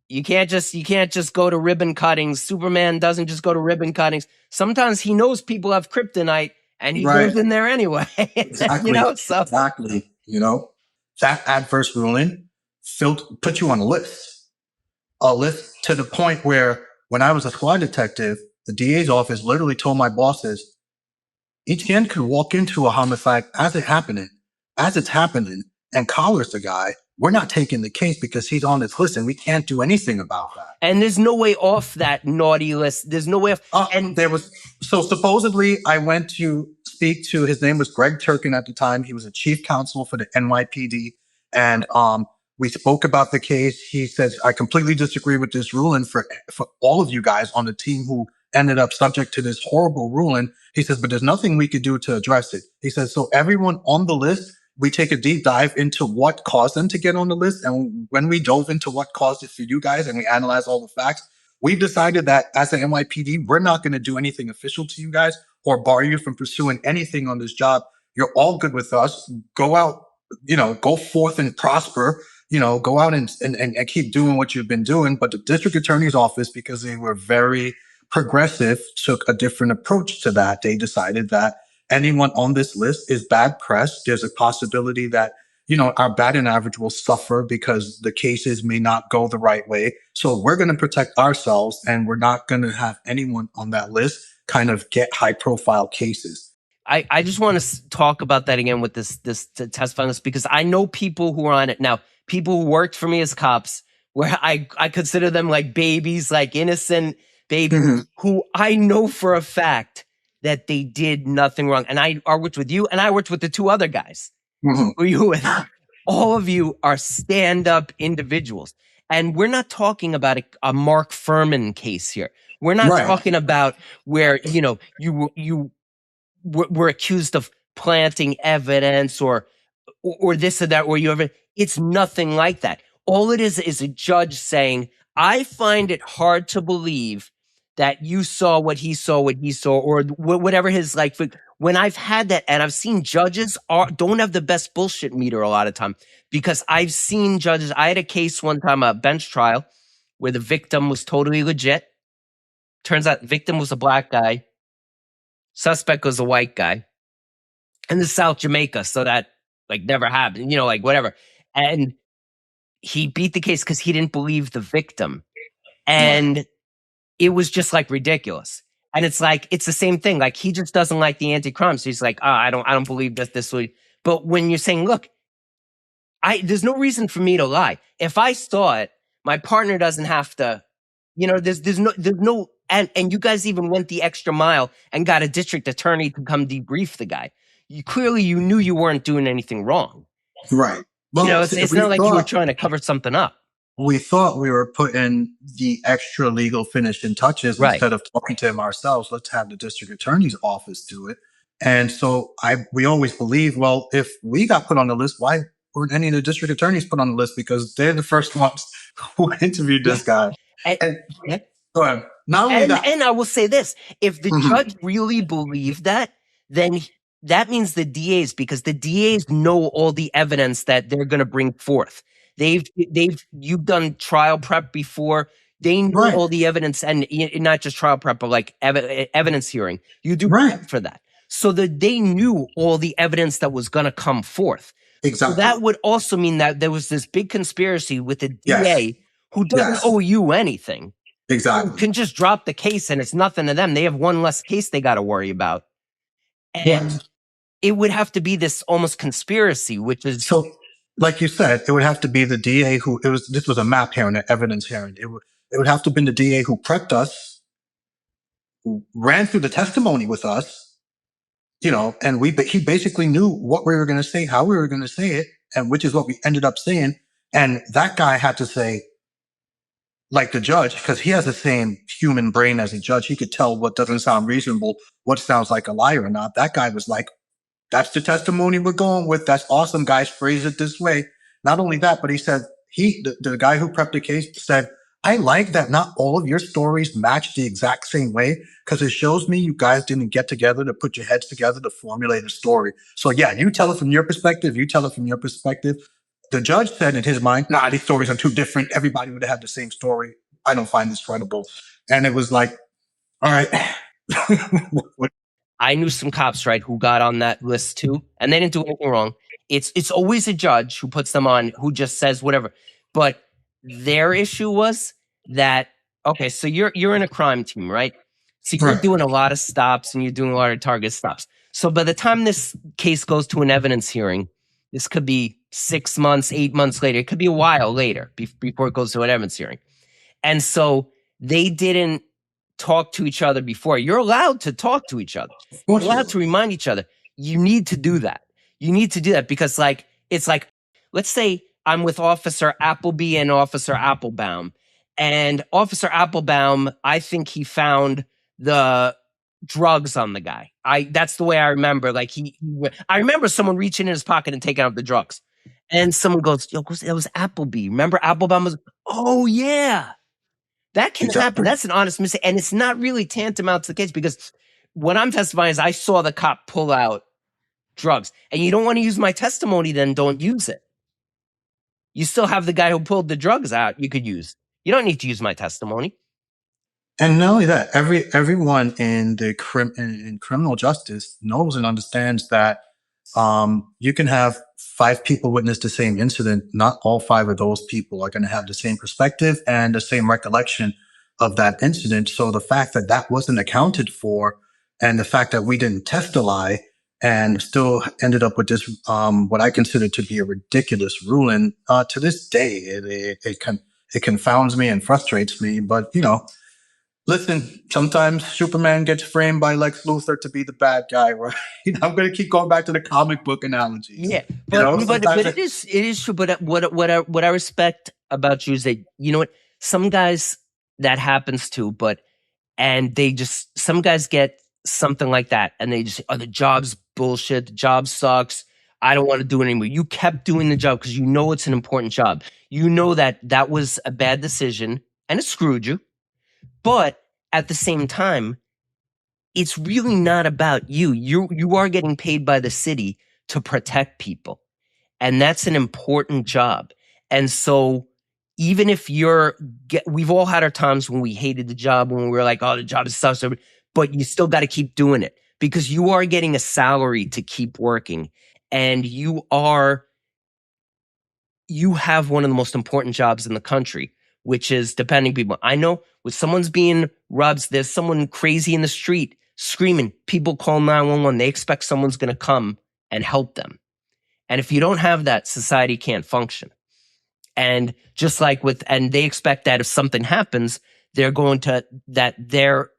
You can't just go to ribbon cuttings. Superman doesn't just go to ribbon cuttings. Sometimes he knows people have kryptonite and he goes in there anyway. Exactly. You know, so. Exactly. You know, that adverse ruling put you on a list to the point where when I was a squad detective, the DA's office literally told my bosses, Etienne could walk into a homicide as it's happening, and collars the guy. We're not taking the case because he's on this list and we can't do anything about that. And there's no way off that naughty list. There's no way off. And so supposedly I went to speak to, his name was Greg Turkin at the time. He was a chief counsel for the NYPD. And, we spoke about the case. He says, I completely disagree with this ruling for all of you guys on the team who ended up subject to this horrible ruling. He says, but there's nothing we could do to address it. He says, so everyone on the list, we take a deep dive into what caused them to get on the list. And when we dove into what caused it for you guys and we analyzed all the facts, we decided that as an NYPD, we're not going to do anything official to you guys or bar you from pursuing anything on this job. You're all good with us. Go out, you know, go forth and prosper. You know, go out and keep doing what you've been doing. But the district attorney's office, because they were very progressive, took a different approach to that. They decided that anyone on this list is bad press. There's a possibility that, you know, our batting average will suffer because the cases may not go the right way. So we're going to protect ourselves and we're not going to have anyone on that list kind of get high profile cases. I just want to talk about that again with this test on this because I know people who are on it now. People who worked for me as cops, where I consider them like babies, like innocent babies, who I know for a fact that they did nothing wrong. And I worked with you, and I worked with the two other guys who you with. All of you are stand-up individuals. And we're not talking about a Mark Furman case here. We're not talking about where, you know, you were accused of planting evidence or this or that, or you ever, it's nothing like that. All it is a judge saying, I find it hard to believe that you saw what he saw, or whatever his like. When I've had that, and I've seen judges don't have the best bullshit meter a lot of time, because I've seen judges. I had a case one time, a bench trial, where the victim was totally legit. Turns out the victim was a black guy, suspect was a white guy, and this is South Jamaica, so that like never happened, like whatever. And he beat the case because he didn't believe the victim, and it was just like ridiculous. And it's like, it's the same thing. Like, he just doesn't like the anti-crime. So he's like, I don't believe that this would. But when you're saying, look, there's no reason for me to lie. If I saw it, my partner doesn't have to, there's no, and you guys even went the extra mile and got a district attorney to come debrief the guy. You knew you weren't doing anything wrong. Right. Well, it's not like you were trying to cover something up. We thought we were putting the extra legal finishing touches instead of talking to him ourselves. Let's have the district attorney's office do it. And so we always believe, well, if we got put on the list, why weren't any of the district attorneys put on the list? Because they're the first ones who interviewed this guy. Go ahead. Not only that, and I will say this: if the judge really believed that, then that means the DAs, because the DAs know all the evidence that they're going to bring forth. You've done trial prep before. They know all the evidence, and not just trial prep, but like evidence hearing. You do prep for that, so that they knew all the evidence that was going to come forth. Exactly. So that would also mean that there was this big conspiracy with the DA who doesn't owe you anything. Exactly. You can just drop the case, and it's nothing to them. They have one less case they got to worry about, and it would have to be this almost conspiracy, which is so. Like you said, it would have to be the DA this was a map hearing, an evidence hearing. It would have to have been the DA who prepped us, who ran through the testimony with us, and he basically knew what we were going to say, how we were going to say it, and which is what we ended up saying. And that guy had to say, like the judge, because he has the same human brain as a judge. He could tell what doesn't sound reasonable, what sounds like a lie or not. That guy was like, that's the testimony we're going with. That's awesome, guys. Phrase it this way. Not only that, but he said, the guy who prepped the case said, I like that not all of your stories match the exact same way, because it shows me you guys didn't get together to put your heads together to formulate a story. So yeah, you tell it from your perspective. You tell it from your perspective. The judge said in his mind, nah, these stories are too different. Everybody would have the same story. I don't find this credible. And it was like, all right. I knew some cops, right, who got on that list too, and they didn't do anything wrong. It's always a judge who puts them on, who just says whatever. But their issue was that, okay, so you're in a crime team, right? So you're doing a lot of stops and you're doing a lot of target stops. So by the time this case goes to an evidence hearing, this could be 6 months, 8 months later. It could be a while later before it goes to an evidence hearing. And so they didn't talk to each other before. You're allowed to talk to each other. You're allowed to remind each other. You need to do that. You need to do that because, like, it's like, let's say I'm with Officer Appleby and Officer Applebaum. And Officer Applebaum, I think he found the drugs on the guy. That's the way I remember. Like, I remember someone reaching in his pocket and taking out the drugs. And someone goes, yo, that was Appleby. Remember Applebaum was, oh, yeah. That can happen. That's an honest mistake. And it's not really tantamount to the case, because what I'm testifying is I saw the cop pull out drugs. And you don't want to use my testimony, then don't use it. You still have the guy who pulled the drugs out you could use. You don't need to use my testimony. And not only that, everyone in in criminal justice knows and understands that you can have 5 people witness the same incident. Not all 5 of those people are going to have the same perspective and the same recollection of that incident. So the fact that that wasn't accounted for, and the fact that we didn't test a lie and still ended up with this, what I consider to be a ridiculous ruling, to this day, it confounds me and frustrates me. But, listen, sometimes Superman gets framed by Lex Luthor to be the bad guy, right? I'm going to keep going back to the comic book analogies. Yeah, but it is true. But what I respect about you is that, you know what, some guys that happens to, and some guys get something like that, and they just say, oh, the job's bullshit, the job sucks, I don't want to do it anymore. You kept doing the job because you know it's an important job. You know that was a bad decision and it screwed you. But at the same time, it's really not about you. You are getting paid by the city to protect people. And that's an important job. And so even if we've all had our times when we hated the job, when we were like, oh, the job is sucks, but you still got to keep doing it because you are getting a salary to keep working. And you have one of the most important jobs in the country, which is defending people. I know when someone's being robbed, there's someone crazy in the street screaming, people call 911. They expect someone's going to come and help them. And if you don't have that, society can't function. And just like and they expect that if something happens, they're going to, that their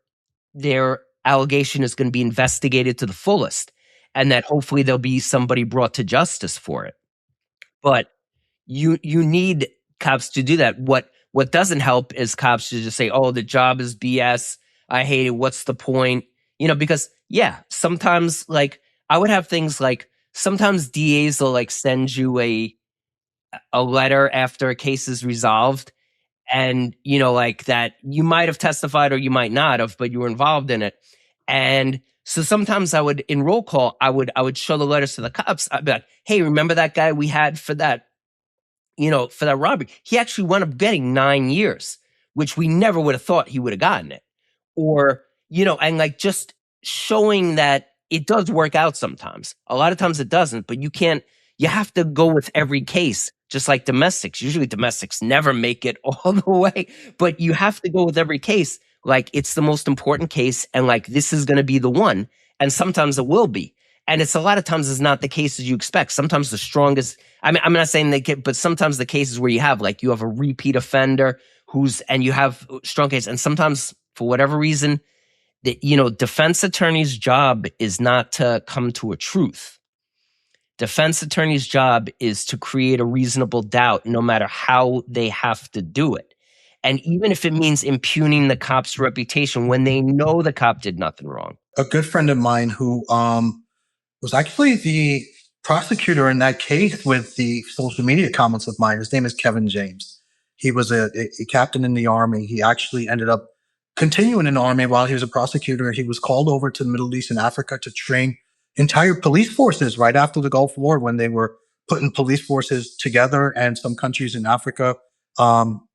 allegation is going to be investigated to the fullest. And that hopefully there'll be somebody brought to justice for it. But you need cops to do that. What doesn't help is cops to just say, oh, the job is BS. I hate it. What's the point? Because sometimes like I would have things like sometimes DAs will like send you a letter after a case is resolved. And like that you might have testified or you might not have, but you were involved in it. And so sometimes I would in roll call, I would show the letters to the cops. I'd be like, hey, remember that guy we had for that robbery? He actually wound up getting 9 years, which we never would have thought he would have gotten it. Or, and like just showing that it does work out sometimes. A lot of times it doesn't, but you have to go with every case, just like domestics. Usually domestics never make it all the way, but you have to go with every case. Like it's the most important case. And like, this is going to be the one. And sometimes it will be. And it's a lot of times it's not the cases you expect. Sometimes the strongest, I mean, I'm not saying but sometimes the cases where you have a repeat offender and you have strong case. And sometimes for whatever reason, defense attorney's job is not to come to a truth. Defense attorney's job is to create a reasonable doubt no matter how they have to do it. And even if it means impugning the cop's reputation when they know the cop did nothing wrong. A good friend of mine who was actually the prosecutor in that case with the social media comments of mine. His name is Kevin James. He was a captain in the Army. He actually ended up continuing in the Army while he was a prosecutor. He was called over to the Middle East and Africa to train entire police forces right after the Gulf War when they were putting police forces together and some countries in Africa.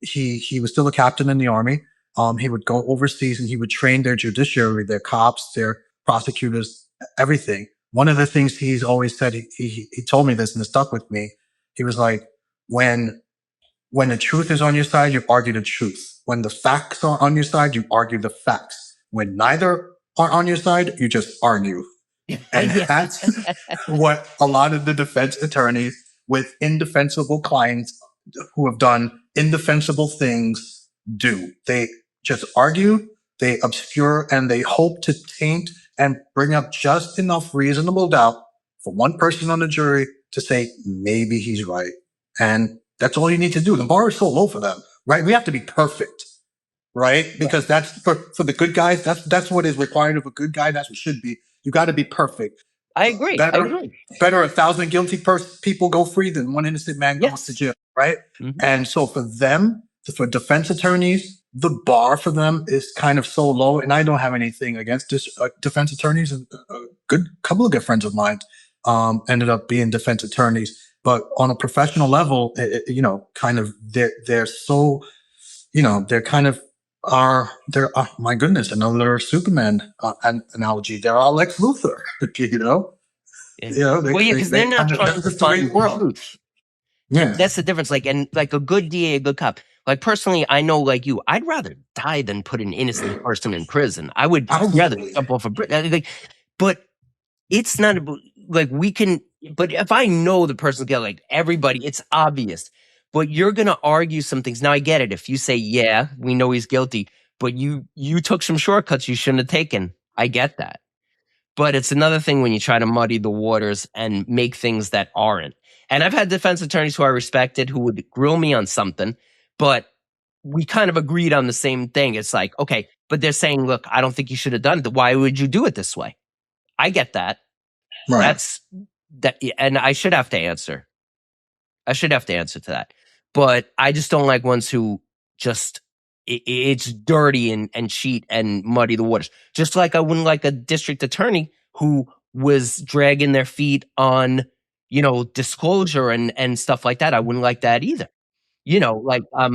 He was still a captain in the Army. He would go overseas and he would train their judiciary, their cops, their prosecutors, everything. One of the things he's always said, he told me this and it stuck with me. He was like, when the truth is on your side, you argue the truth. When the facts are on your side, you argue the facts. When neither are on your side, you just argue. And that's what a lot of the defense attorneys with indefensible clients who have done indefensible things do. They just argue, they obscure, and they hope to taint and bring up just enough reasonable doubt for one person on the jury to say, maybe he's right. And that's all you need to do. The bar is so low for them, right? We have to be perfect, right? Because that's for the good guys. That's what is required of a good guy. That's what should be. You got to be perfect. I agree. Better 1,000 guilty people go free than one innocent man goes to jail, right? Mm-hmm. And so for them, for defense attorneys, the bar for them is kind of so low. And I don't have anything against this. Defense attorneys, a couple of good friends of mine ended up being defense attorneys. But on a professional level, kind of they're so, they're kind of they're my goodness, another Superman analogy. They're all Lex Luthor, because they're not trying to find the truth. Yeah, that's the difference. Like a good DA, a good cop. Like personally, I know, like you, I'd rather die than put an innocent person in prison. I'd rather jump off a bridge. But it's not like we can. But if I know the person's guilty, like everybody, it's obvious. But you're gonna argue some things. Now I get it. If you say, yeah, we know he's guilty, but you took some shortcuts you shouldn't have taken. I get that. But it's another thing when you try to muddy the waters and make things that aren't. And I've had defense attorneys who I respected who would grill me on something, but we kind of agreed on the same thing. It's like, okay, but they're saying, look, I don't think you should have done it. Why would you do it this way? I get that. Right. That's that. And I should have to answer. I should have to answer to that. But I just don't like ones who just, it's dirty and cheat and muddy the waters. Just like I wouldn't like a district attorney who was dragging their feet on, disclosure and stuff like that. I wouldn't like that either. Like, I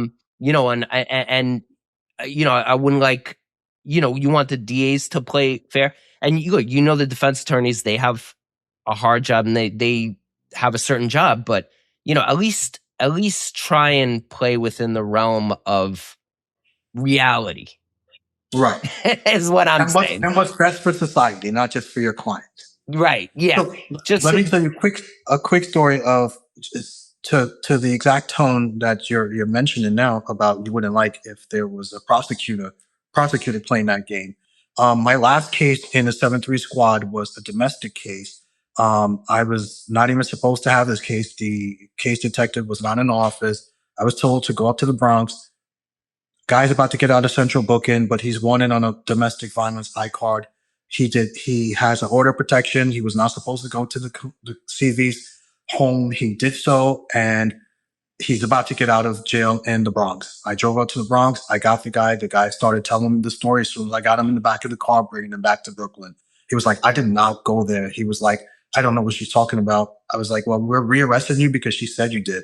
wouldn't like, you want the DAs to play fair. And the defense attorneys, they have a hard job and they have a certain job, but at least try and play within the realm of reality. Right. Is what I'm saying. And what's best for society, not just for your client. Right. Yeah. So let me tell you a quick story of to the exact tone that you're mentioning now about you wouldn't like if there was a prosecutor playing that game. My last case in the 7-3 squad was a domestic case. I was not even supposed to have this case. The case detective was not in the office. I was told to go up to the Bronx. Guy's about to get out of central booking, but he's wanted on a domestic violence I-card. He has an order of protection. He was not supposed to go to the CV's home. He did so, and he's about to get out of jail in the Bronx. I drove up to the Bronx. I got the guy. The guy started telling me the story. As soon as I got him in the back of the car, bringing him back to Brooklyn. He was like, I did not go there. He was like, I don't know what she's talking about. I was like, well, we're rearresting you because she said you did.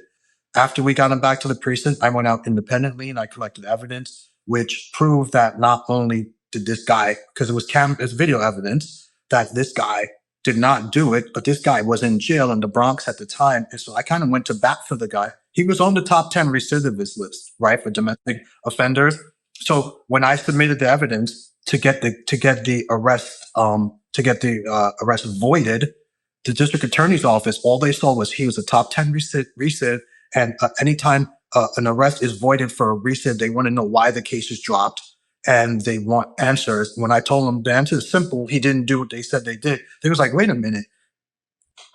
After we got him back to the precinct, I went out independently and I collected evidence, which proved that not only did this guy, because it was video evidence, that this guy did not do it, but this guy was in jail in the Bronx at the time. And so I kind of went to bat for the guy. He was on the top 10 recidivist list, right, for domestic offenders. So when I submitted the evidence to get the arrest voided, the district attorney's office, all they saw was he was a top 10 recid. And anytime an arrest is voided for a recid, they want to know why the case is dropped. And they want answers. When I told them the answer is simple, he didn't do what they said they did. They was like, wait a minute.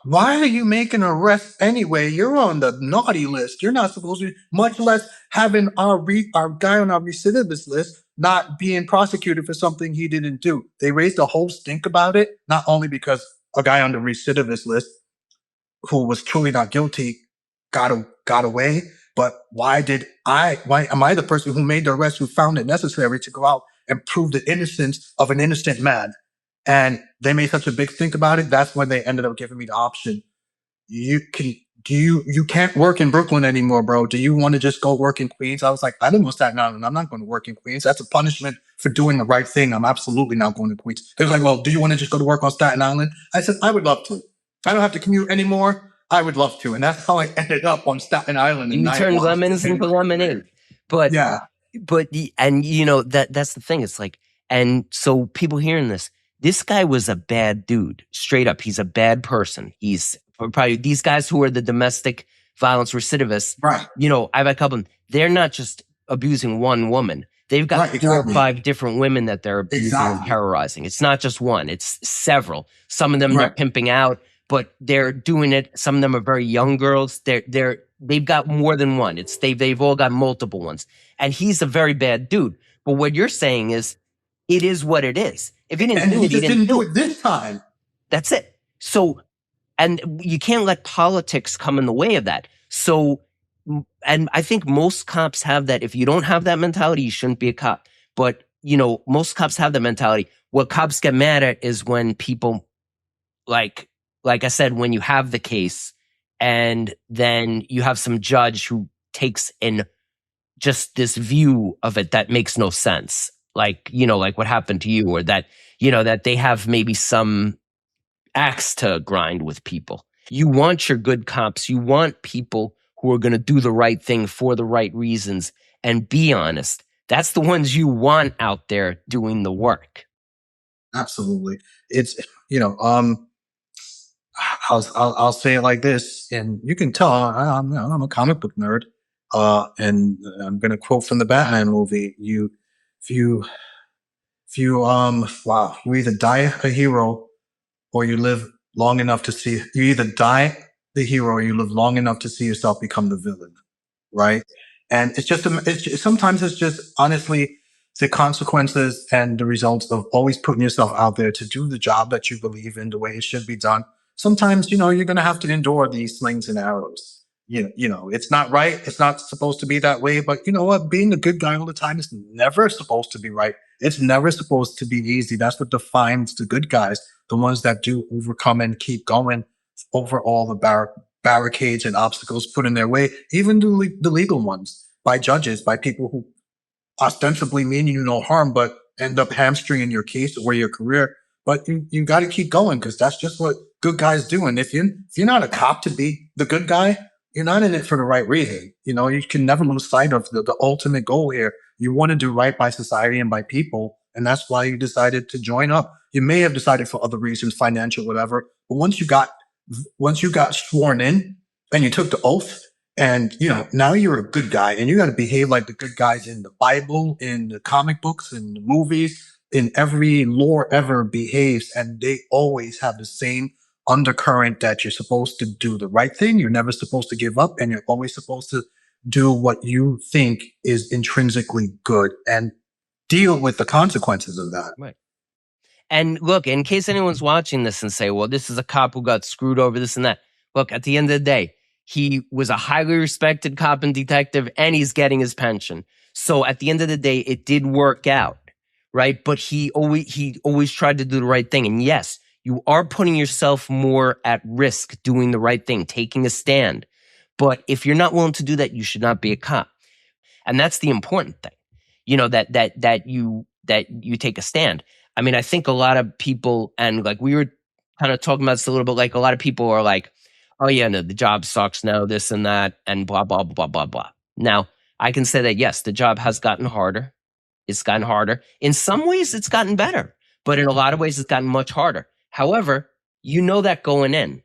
Why are you making an arrest anyway? You're on the naughty list. You're not supposed to, much less having our guy on our recidivist list not being prosecuted for something he didn't do. They raised a whole stink about it, not only because a guy on the recidivist list who was truly not guilty got away, but why am I the person who made the arrest, who found it necessary to go out and prove the innocence of an innocent man? And they made such a big stink about it. That's when they ended up giving me the option. You can't work in Brooklyn anymore, bro. Do you want to just go work in Queens? I was like, I live in Staten Island. I'm not going to work in Queens. That's a punishment for doing the right thing. I'm absolutely not going to Queens. They was like, well, do you want to just go to work on Staten Island? I said, I would love to. I don't have to commute anymore. I would love to. And that's how I ended up on Staten Island. You turned lemons into lemonade. But yeah. That's the thing. It's like, and so people hearing this guy was a bad dude, straight up. He's a bad person. He's probably these guys who are the domestic violence recidivists. Right. I've had a couple of them. They're not just abusing one woman. They've got 4 or 5 different women that they're abusing and terrorizing. It's not just one. It's several. Some of them are pimping out, but they're doing it. Some of them are very young girls. They've got more than one. They've all got multiple ones. And he's a very bad dude. But what you're saying is, it is what it is. If he didn't do it, he didn't do it this time. That's it. So, and you can't let politics come in the way of that. So, and I think most cops have that. If you don't have that mentality, you shouldn't be a cop. But, most cops have the mentality. What cops get mad at is when people, like I said, when you have the case and then you have some judge who takes in just this view of it that makes no sense. Like what happened to you, or that, that they have maybe some axe to grind with people. You want your good cops. You want people who are going to do the right thing for the right reasons and be honest. That's the ones you want out there doing the work. Absolutely. It's, I'll say it like this, and you can tell I'm a comic book nerd. And I'm going to quote from the Batman movie. You either die a hero or you live long enough to see, you either die the hero or you live long enough to see yourself become the villain. Right. And sometimes it's just honestly the consequences and the results of always putting yourself out there to do the job that you believe in the way it should be done. Sometimes, you're going to have to endure these slings and arrows. It's not right. It's not supposed to be that way. But you know what? Being a good guy all the time is never supposed to be right. It's never supposed to be easy. That's what defines the good guys, the ones that do overcome and keep going over all the barricades and obstacles put in their way, even the legal ones by judges, by people who ostensibly mean you no harm, but end up hamstringing your case or your career. But you got to keep going because that's just what good guys do. And if you're not a cop to be the good guy, you're not in it for the right reason. You can never lose sight of the ultimate goal here. You want to do right by society and by people, and that's why you decided to join up. You may have decided for other reasons, financial, whatever. But once you got sworn in and you took the oath, and now you're a good guy, and you got to behave like the good guys in the Bible, in the comic books, in the movies, in every lore ever behaves, and they always have the same undercurrent that you're supposed to do the right thing. You're never supposed to give up, and you're always supposed to do what you think is intrinsically good and deal with the consequences of that. Right. And look, in case anyone's watching this and say, well, this is a cop who got screwed over this and that. Look, at the end of the day, he was a highly respected cop and detective, and he's getting his pension. So at the end of the day, it did work out, right? But he always tried to do the right thing. And yes, you are putting yourself more at risk doing the right thing, taking a stand. But if you're not willing to do that, you should not be a cop. And that's the important thing, that you take a stand. I mean, I think a lot of people, and like we were kind of talking about this a little bit, like a lot of people are like, oh yeah, no, the job sucks now, this and that, and blah, blah, blah, blah, blah. Now, I can say that, yes, the job has gotten harder. It's gotten harder. In some ways, it's gotten better, but in a lot of ways, it's gotten much harder. However, you know that going in.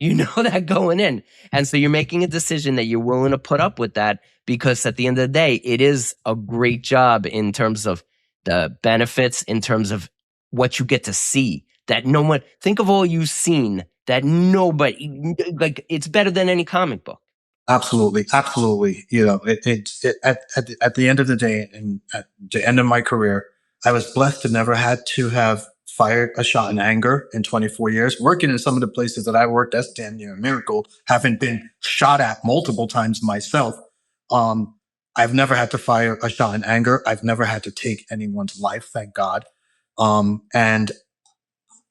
And so you're making a decision that you're willing to put up with that, because at the end of the day, it is a great job in terms of the benefits, in terms of what you get to see that no one, think of all you've seen that nobody, like, it's better than any comic book. Absolutely, absolutely. At the end of the day, and at the end of my career, I was blessed to never had to have fired a shot in anger in 24 years. Working in some of the places that I worked, that's damn near a miracle. Having been shot at multiple times myself, I've never had to fire a shot in anger. I've never had to take anyone's life, thank God. And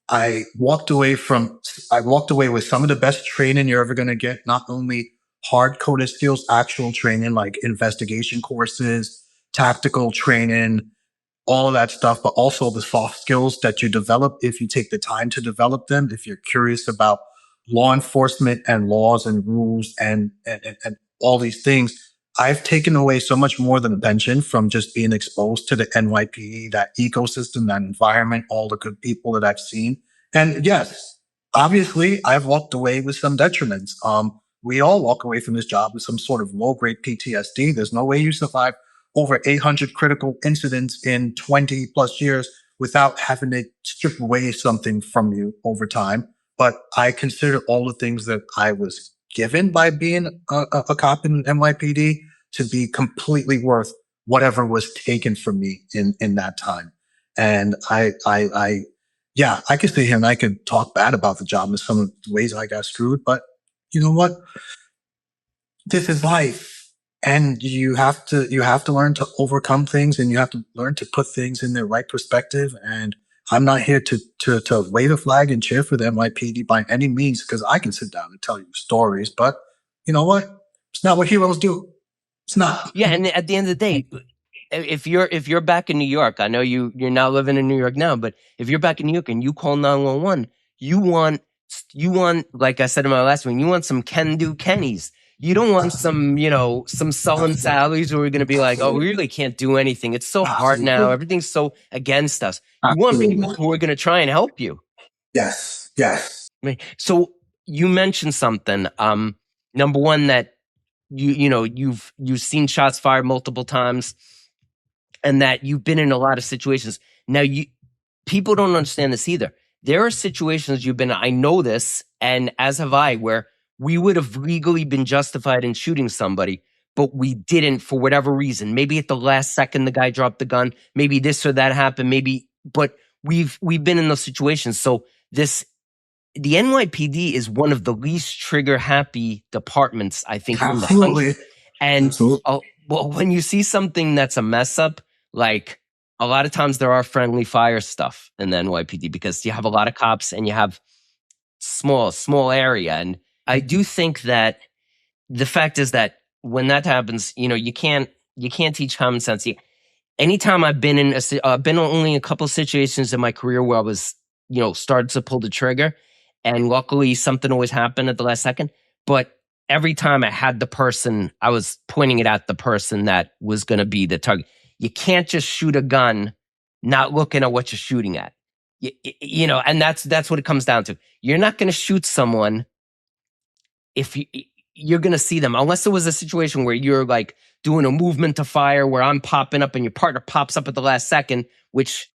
I walked away with some of the best training you're ever going to get, not only hard coded skills, actual training like investigation courses, tactical training, all of that stuff, but also the soft skills that you develop if you take the time to develop them, if you're curious about law enforcement and laws and rules and all these things. I've taken away so much more than a pension from just being exposed to the NYPD, that ecosystem, that environment, all the good people that I've seen. And yes, obviously I've walked away with some detriments. We all walk away from this job with some sort of low grade PTSD. There's no way you survive over 800 critical incidents in 20 plus years without having to strip away something from you over time. But I consider all the things that I was given by being a cop in NYPD to be completely worth whatever was taken from me in that time. And yeah, I could sit here and I could talk bad about the job in some of the ways I got screwed, but you know what? This is life. And you have to learn to overcome things, and you have to learn to put things in their right perspective. And I'm not here to wave a flag and cheer for the NYPD by any means, because I can sit down and tell you stories, but you know what? It's not what heroes do. It's not. Yeah, and at the end of the day, if you're back in New York, I know you're now living in New York now, but if you're back in New York and you call 911, you want, like I said in my last one, you want some can-do Kennys. You don't want some sullen Sallies who are going to be like, oh, we really can't do anything. It's so hard now. Everything's so against us. You want people who are going to try and help you. Yes, yes. So you mentioned something. Number one, that you've seen shots fired multiple times, and that you've been in a lot of situations. Now, people don't understand this either. There are situations you've been in, I know this, and as have I, where we would have legally been justified in shooting somebody, but we didn't for whatever reason. Maybe at the last second the guy dropped the gun. Maybe this or that happened. But we've been in those situations. So this the NYPD is one of the least trigger happy departments, I think, in the country. Absolutely. And Absolutely. well, when you see something that's a mess up, like a lot of times there are friendly fire stuff in the NYPD because you have a lot of cops and you have small area. And I do think that the fact is that when that happens, you can't teach common sense. Anytime I've been in I've been only a couple situations in my career where I was, started to pull the trigger, and luckily something always happened at the last second. But every time I was pointing it at the person that was going to be the target. You can't just shoot a gun, not looking at what you're shooting at. And that's what it comes down to. You're not going to shoot someone if you're going to see them, unless it was a situation where you're like doing a movement to fire where I'm popping up and your partner pops up at the last second, which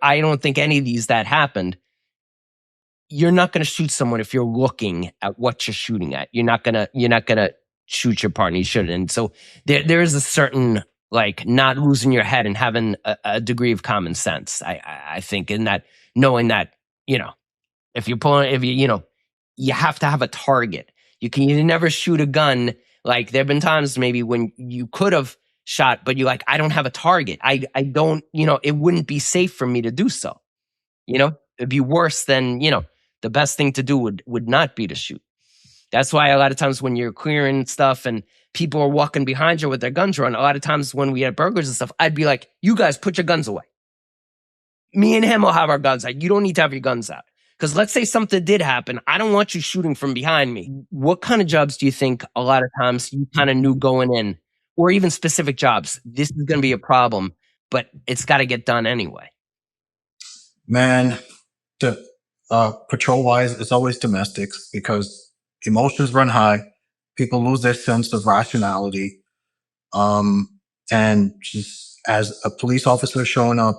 I don't think any of these that happened. You're not going to shoot someone if you're looking at what you're shooting at. You're not going to shoot your partner. You shouldn't. And so there is a certain, like, not losing your head and having a degree of common sense. I think in that, knowing that, if you have to have a target. You never shoot a gun. Like, there have been times maybe when you could have shot, but you're like, I don't have a target. I don't, it wouldn't be safe for me to do so. It'd be worse than, the best thing to do would not be to shoot. That's why a lot of times when you're clearing stuff and people are walking behind you with their guns drawn, a lot of times when we had burglars and stuff, I'd be like, you guys put your guns away. Me and him will have our guns out. You don't need to have your guns out. Because let's say something did happen. I don't want you shooting from behind me. What kind of jobs do you think a lot of times you kind of knew going in, or even specific jobs, this is going to be a problem, but it's got to get done anyway? Man, the patrol wise, it's always domestics because emotions run high. People lose their sense of rationality. And just as a police officer showing up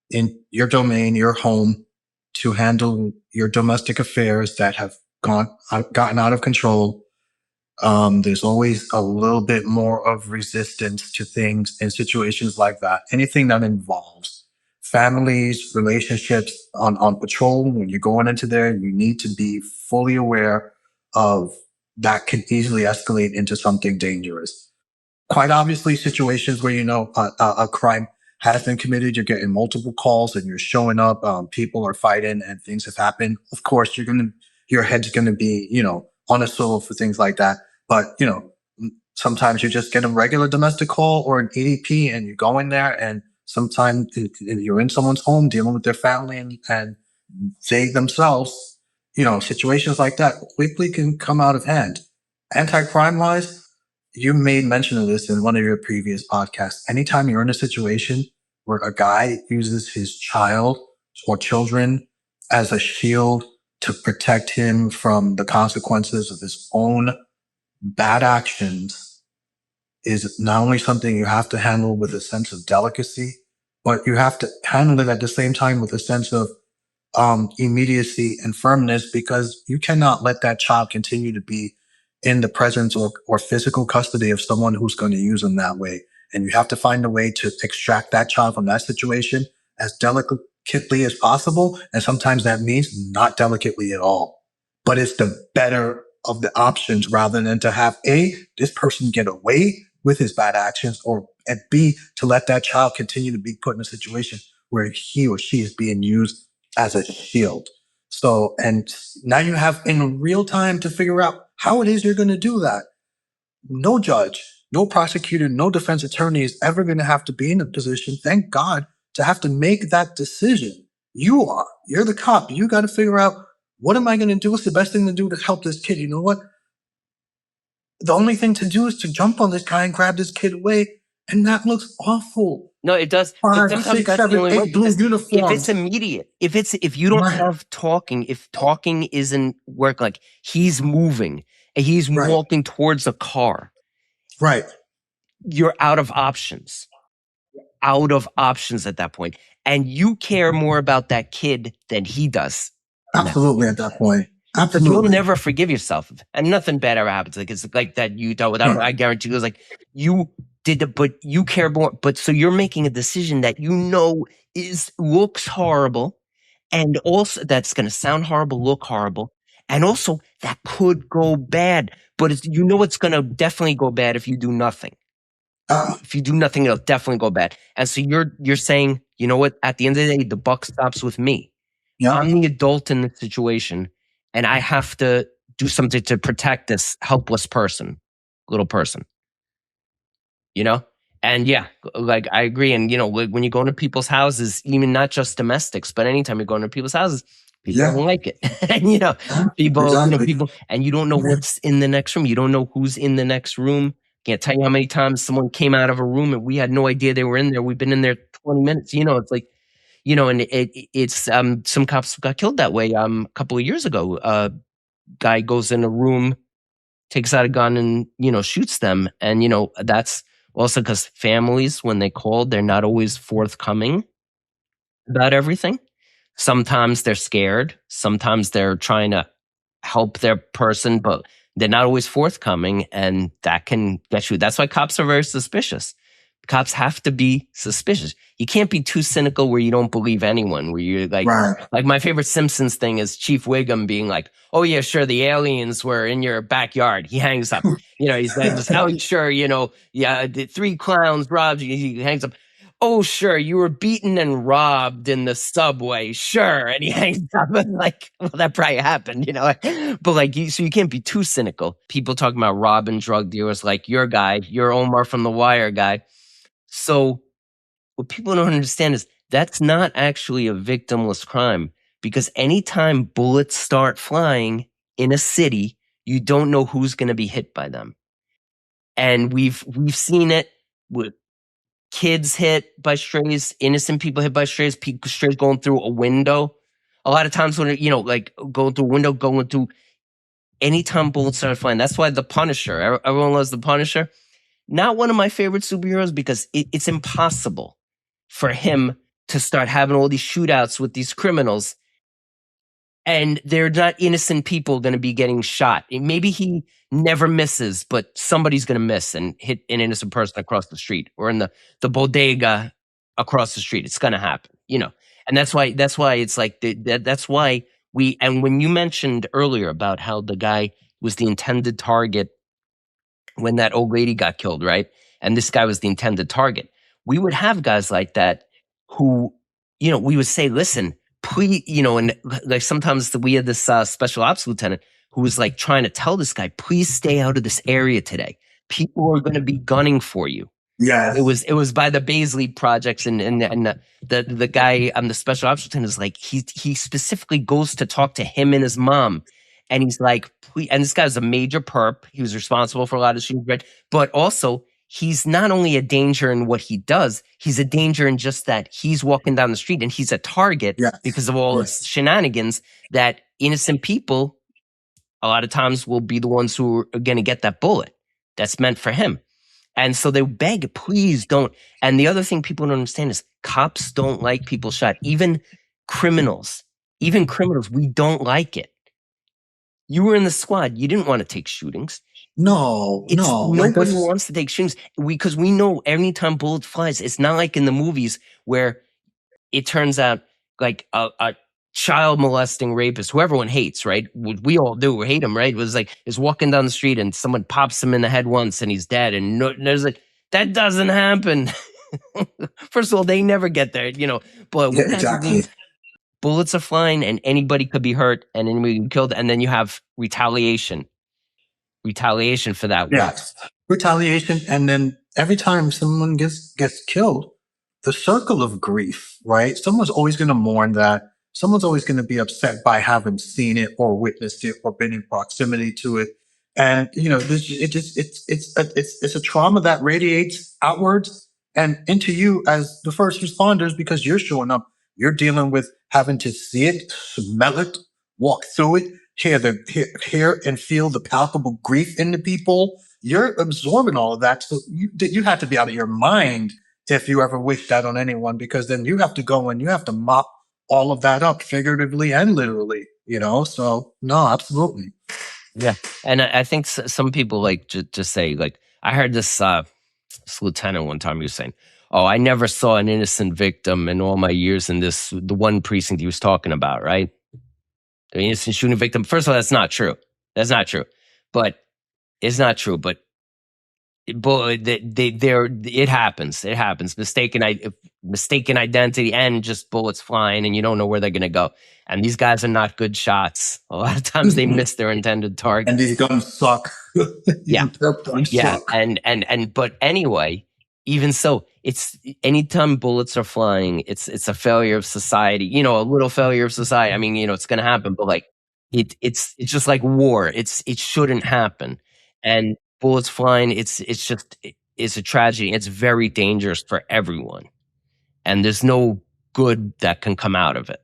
in your domain, your home, to handle your domestic affairs that have gotten out of control, there's always a little bit more of resistance to things in situations like that. Anything that involves families, relationships on patrol, when you're going into there, you need to be fully aware of that can easily escalate into something dangerous. Quite obviously, situations where a crime has been committed, you're getting multiple calls and you're showing up, people are fighting and things have happened. Of course, your head's gonna be, on a swivel for things like that. But sometimes you just get a regular domestic call or an EDP and you go in there, and sometimes you're in someone's home dealing with their family, and they themselves, situations like that quickly can come out of hand. Anti-crime wise, you made mention of this in one of your previous podcasts. Anytime you're in a situation where a guy uses his child or children as a shield to protect him from the consequences of his own bad actions, is not only something you have to handle with a sense of delicacy, but you have to handle it at the same time with a sense of immediacy and firmness, because you cannot let that child continue to be in the presence or physical custody of someone who's going to use them that way. And you have to find a way to extract that child from that situation as delicately as possible. And sometimes that means not delicately at all. But it's the better of the options rather than to have A, this person get away with his bad actions, or and B, to let that child continue to be put in a situation where he or she is being used as a shield. So, and now you have in real time to figure out how it is you're going to do that. No judge, no prosecutor, no defense attorney is ever going to have to be in a position, thank God, to have to make that decision. You are. You're the cop. You got to figure out, what am I going to do? What's the best thing to do to help this kid? You know what? The only thing to do is to jump on this guy and grab this kid away. And that looks awful. No, it does. Five, Sometimes six, that's the seven, only way. eight blue uniforms. If it's immediate, if you don't have talking, if talking isn't work, like he's moving and he's walking towards a car, right? You're out of options. Out of options at that point, and you care more about that kid than he does. Absolutely, at that point. Absolutely. But you'll never forgive yourself, and nothing bad ever happens. Like, it's like that you dealt with. I guarantee you, it was like you did it, but you care more. But so you're making a decision that looks horrible, And also, that's going to sound horrible, look horrible. And also, that could go bad. But it's going to definitely go bad if you do nothing. If you do nothing, it'll definitely go bad. And so you're saying, you know what? At the end of the day, the buck stops with me. Yeah. I'm the adult in the situation, and I have to do something to protect this helpless person, little person. You know? And yeah, like I agree. And when you go into people's houses, even not just domestics, but anytime you go into people's houses, people Yeah. don't like it. And people, Exactly. people, and you don't know what's in the next room. You don't know who's in the next room. Can't tell you how many times someone came out of a room and we had no idea they were in there. We've been in there 20 minutes. It's like, and it's some cops got killed that way. A couple of years ago, guy goes in a room, takes out a gun and, shoots them. And, that's also because families, when they call, they're not always forthcoming about everything. Sometimes they're scared. Sometimes they're trying to help their person, but they're not always forthcoming. And that can get you. That's why cops are very suspicious. Cops have to be suspicious. You can't be too cynical where you don't believe anyone, where you're Right. like my favorite Simpsons thing is Chief Wiggum being like, oh yeah, sure, the aliens were in your backyard. He hangs up. He's like, oh sure, yeah, the three clowns robbed you. He hangs up. Oh sure, you were beaten and robbed in the subway. Sure, and he hangs up. Like, well, that probably happened, But so you can't be too cynical. People talking about robbing drug dealers, like your guy, your Omar from The Wire guy. So what people don't understand is that's not actually a victimless crime, because anytime bullets start flying in a city, you don't know who's going to be hit by them. And we've seen it with kids hit by strays, innocent people hit by strays, strays going through a window. A lot of times when like going through a window, going through anytime bullets start flying. That's why the Punisher, everyone loves the Punisher. Not one of my favorite superheroes, because it's impossible for him to start having all these shootouts with these criminals, and they're not innocent people going to be getting shot. Maybe he never misses, but somebody's going to miss and hit an innocent person across the street or in the bodega across the street. It's going to happen, and that's why it's like that's why and when you mentioned earlier about how the guy was the intended target when that old lady got killed, right? And this guy was the intended target. We would have guys like that who, we would say, listen, please, and like sometimes we had this special ops lieutenant who was like trying to tell this guy, please stay out of this area today. People are going to be gunning for you. Yes. It was by the Baisley projects, and the guy, the special ops lieutenant, is like, he specifically goes to talk to him and his mom. And he's like, please, and this guy's a major perp. He was responsible for a lot of shooting, but also he's not only a danger in what he does, he's a danger in just that he's walking down the street and he's a target because of all his shenanigans, that innocent people a lot of times will be the ones who are going to get that bullet that's meant for him. And so they beg, please don't. And the other thing people don't understand is cops don't like people shot. Even criminals, we don't like it. You were in the squad. You didn't want to take shootings. No. Nobody wants to take shootings because we know anytime bullet flies, it's not like in the movies where it turns out like a child molesting rapist, who everyone hates, right? We all do. We hate him, right? It was like, is walking down the street and someone pops him in the head once and he's dead. And there's like, that doesn't happen. First of all, they never get there, but exactly. Bullets are flying and anybody could be hurt and anybody could be killed. And then you have retaliation for that. Yes. Retaliation. And then every time someone gets killed, the circle of grief, right? Someone's always going to mourn that. Someone's always going to be upset by having seen it or witnessed it or been in proximity to it. And, it's a trauma that radiates outwards and into you as the first responders, because you're showing up, you're dealing with having to see it, smell it, walk through it, hear and feel the palpable grief in the people. You're absorbing all of that. So you have to be out of your mind if you ever wish that on anyone, because then you have to go and you have to mop all of that up figuratively and literally, so no, absolutely. Yeah. And I think some people like just say, like, I heard this lieutenant one time, he was saying, Oh, I never saw an innocent victim in all my years in the one precinct he was talking about, right? An innocent shooting victim. First of all, that's not true. That's not true. But it's not true. But it happens. It happens. Mistaken identity and just bullets flying, and you don't know where they're going to go. And these guys are not good shots. A lot of times they miss their intended target. And these guns suck. Yeah. Guns Yeah. suck. But anyway, even so, it's anytime bullets are flying, it's a failure of society. A little failure of society. I mean, it's going to happen, but like it's just like war. It shouldn't happen. And bullets flying, it's a tragedy. It's very dangerous for everyone, and there's no good that can come out of it.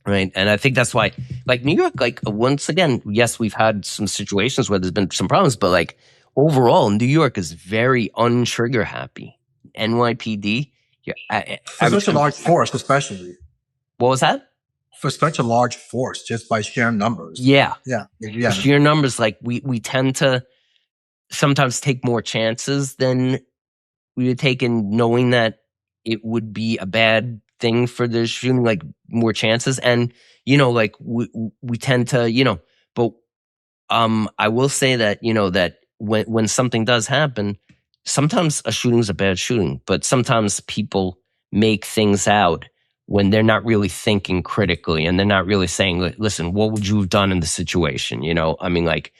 Right. And I think that's why, like New York, like once again, yes, we've had some situations where there's been some problems, but like overall, New York is very untrigger happy. NYPD, For such a large force, especially. What was that? For such a large force, just by sheer numbers. Yeah. Yeah. Sheer numbers, like we tend to sometimes take more chances than we would take in knowing that it would be a bad thing for the shooting, like more chances. And, like we tend to, but I will say that, that when something does happen, sometimes a shooting's a bad shooting, but sometimes people make things out when they're not really thinking critically and they're not really saying, listen, what would you have done in the situation? I mean, like,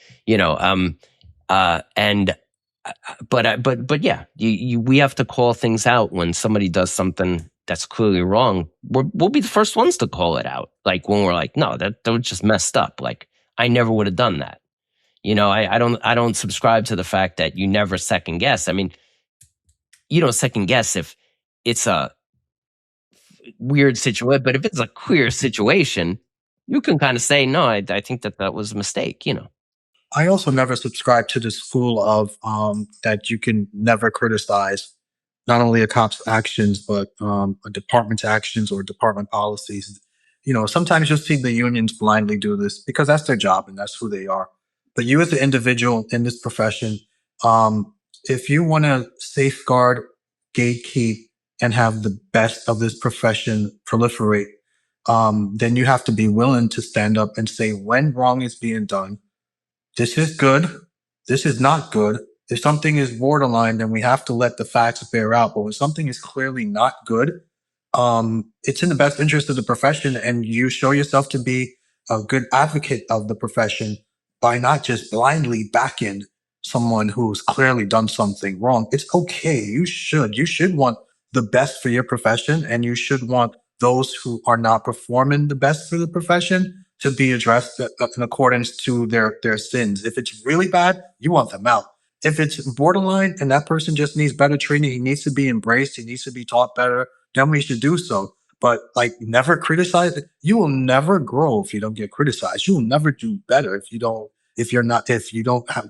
but yeah, we have to call things out when somebody does something that's clearly wrong. We'll be the first ones to call it out. Like when we're like, no, that was just messed up. Like I never would have done that. I don't subscribe to the fact that you never second guess. I mean, you don't second guess if it's a weird situation, but if it's a queer situation, you can kind of say, no, I think that was a mistake, I also never subscribe to the school of that you can never criticize not only a cop's actions, but a department's actions or department policies. Sometimes you'll see the unions blindly do this because that's their job and that's who they are. But you as an individual in this profession, if you want to safeguard, gatekeep, and have the best of this profession proliferate, then you have to be willing to stand up and say when wrong is being done, this is good, this is not good. If something is borderline, then we have to let the facts bear out. But when something is clearly not good, it's in the best interest of the profession, and you show yourself to be a good advocate of the profession by not just blindly backing someone who's clearly done something wrong. It's okay. You should want the best for your profession, and you should want those who are not performing the best for the profession to be addressed in accordance to their sins. If it's really bad, you want them out. If it's borderline and that person just needs better training, he needs to be embraced, he needs to be taught better, then we should do so. But like never criticize it. You will never grow if you don't get criticized. You will never do better if you don't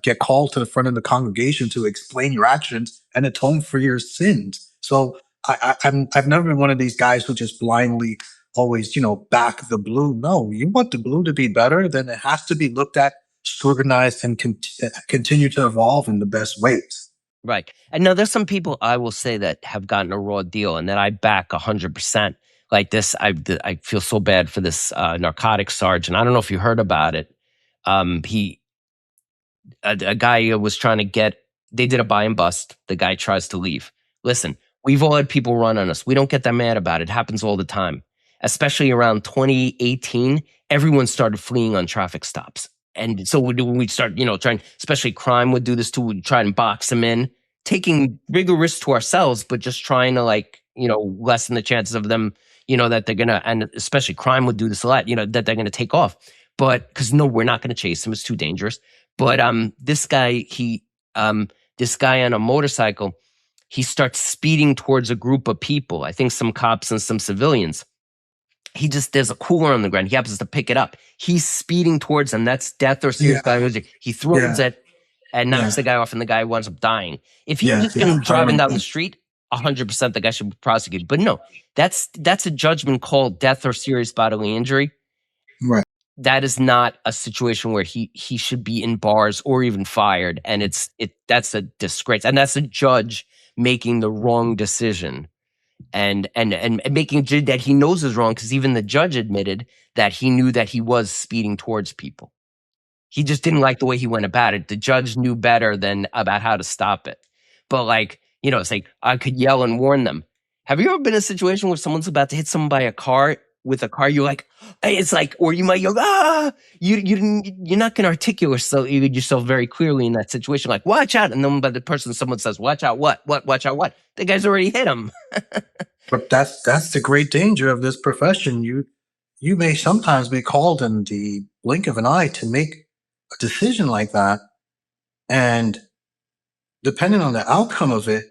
get called to the front of the congregation to explain your actions and atone for your sins. So I've never been one of these guys who just blindly always, back the blue. No, you want the blue to be better, then it has to be looked at, scrutinized, and continue to evolve in the best ways. Right. And now there's some people I will say that have gotten a raw deal and that I back 100%. Like this, I feel so bad for this narcotics sergeant. I don't know if you heard about it. A guy was trying to they did a buy and bust. The guy tries to leave. Listen, we've all had people run on us. We don't get that mad about it. It happens all the time. Especially around 2018, everyone started fleeing on traffic stops. And so when we start, trying, especially crime would do this too. We'd try and box them in, taking bigger risks to ourselves, but just trying to lessen the chances of them, that they're going to, and especially crime would do this a lot, that they're going to take off. But because no, we're not going to chase him. It's too dangerous. But this guy on a motorcycle, he starts speeding towards a group of people. I think some cops and some civilians. There's a cooler on the ground. He happens to pick it up. He's speeding towards them. That's death or serious damage. He throws it and knocks the guy off, and the guy winds up dying. If he was just driving down the street, 100% the guy should be prosecuted. But no, that's a judgment called death or serious bodily injury. Right. That is not a situation where he should be in bars or even fired. And that's a disgrace. And that's a judge making the wrong decision and making that he knows is wrong, because even the judge admitted that he knew that he was speeding towards people. He just didn't like the way he went about it. The judge knew better than about how to stop it. But like, it's like I could yell and warn them. Have you ever been in a situation where someone's about to hit someone by a car with a car? You're like, it's like, or you might yell, you're not going to articulate yourself very clearly in that situation. Like, watch out. And then by the person, someone says, watch out, what, watch out, what? The guy's already hit him. But that's the great danger of this profession. You may sometimes be called in the blink of an eye to make a decision like that, and depending on the outcome of it,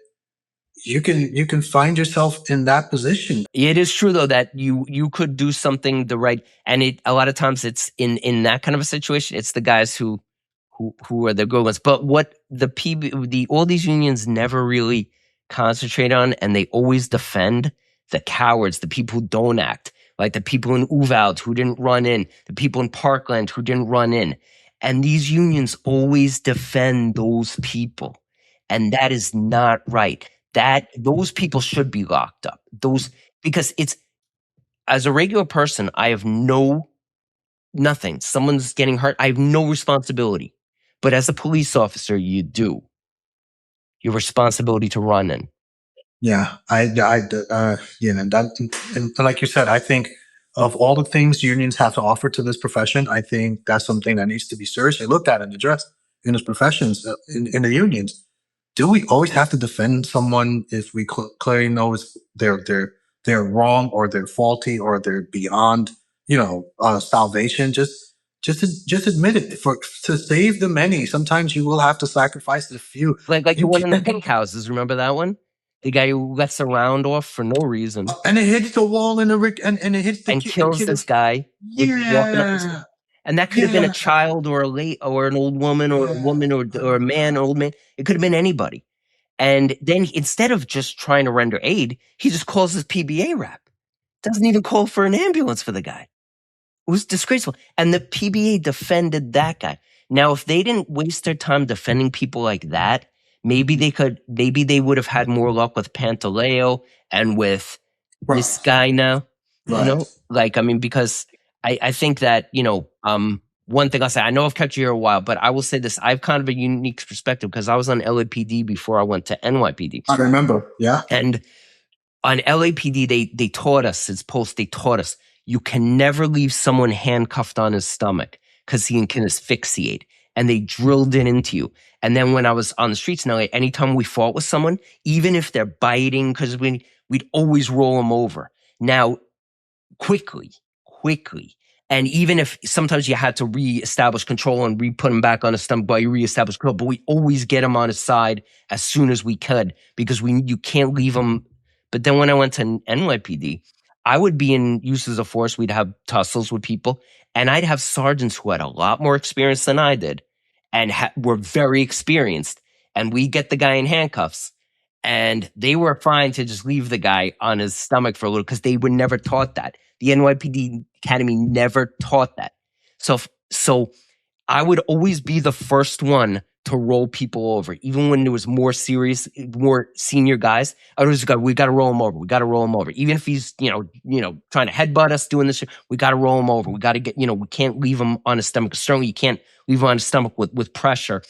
you can find yourself in that position. It is true though that you could do something the right, and a lot of times it's in that kind of a situation, it's the guys who are the good ones. But what all these unions never really concentrate on, and they always defend the cowards, the people who don't act, like the people in Uvalde who didn't run in, the people in Parkland who didn't run in. And these unions always defend those people. And that is not right. Those people should be locked up. Because as a regular person, I have nothing. Someone's getting hurt, I have no responsibility. But as a police officer, you do. Your responsibility to run in. Yeah, and like you said, I think of all the things unions have to offer to this profession, I think that's something that needs to be seriously looked at and addressed in this professions, in the unions. Do we always have to defend someone if we clearly know they're wrong, or they're faulty, or they're beyond, salvation? Just admit it. To save the many, sometimes you will have to sacrifice the few. Like the one in the pink houses. Remember that one? The guy who lets the round off for no reason, and it hits the wall, and it hits and kills this guy. Yeah. And that could have been a child, or or an old woman, or a woman, or a man, old man. It could have been anybody. And then instead of just trying to render aid, he just calls his PBA rep. Doesn't even call for an ambulance for the guy. It was disgraceful. And the PBA defended that guy. Now, if they didn't waste their time defending people like that, maybe they would have had more luck with Pantaleo and with this guy now. Right. Because I think that, one thing I'll say, I know I've kept you here a while, but I will say this. I have kind of a unique perspective because I was on LAPD before I went to NYPD. I remember, yeah. And on LAPD, they taught us, they taught us, you can never leave someone handcuffed on his stomach because he can asphyxiate. And they drilled it into you. And then when I was on the streets in LA, anytime we fought with someone, even if they're biting, because we'd always roll them over. Now, quickly. And even if sometimes you had to reestablish control and put him back on his stomach, but you reestablish control, but we always get him on his side as soon as we could, because you can't leave him. But then when I went to NYPD, I would be in uses of force. We'd have tussles with people, and I'd have sergeants who had a lot more experience than I did and were very experienced. And we get the guy in handcuffs, and they were fine to just leave the guy on his stomach for a little, because they were never taught that. The NYPD Academy never taught that. So I would always be the first one to roll people over, even when there was more serious, more senior guys. I was go, we got to roll him over. We got to roll him over, even if he's trying to headbutt us, doing this shit. We got to roll him over. We got to get we can't leave him on his stomach. Certainly, you can't leave him on his stomach with pressure.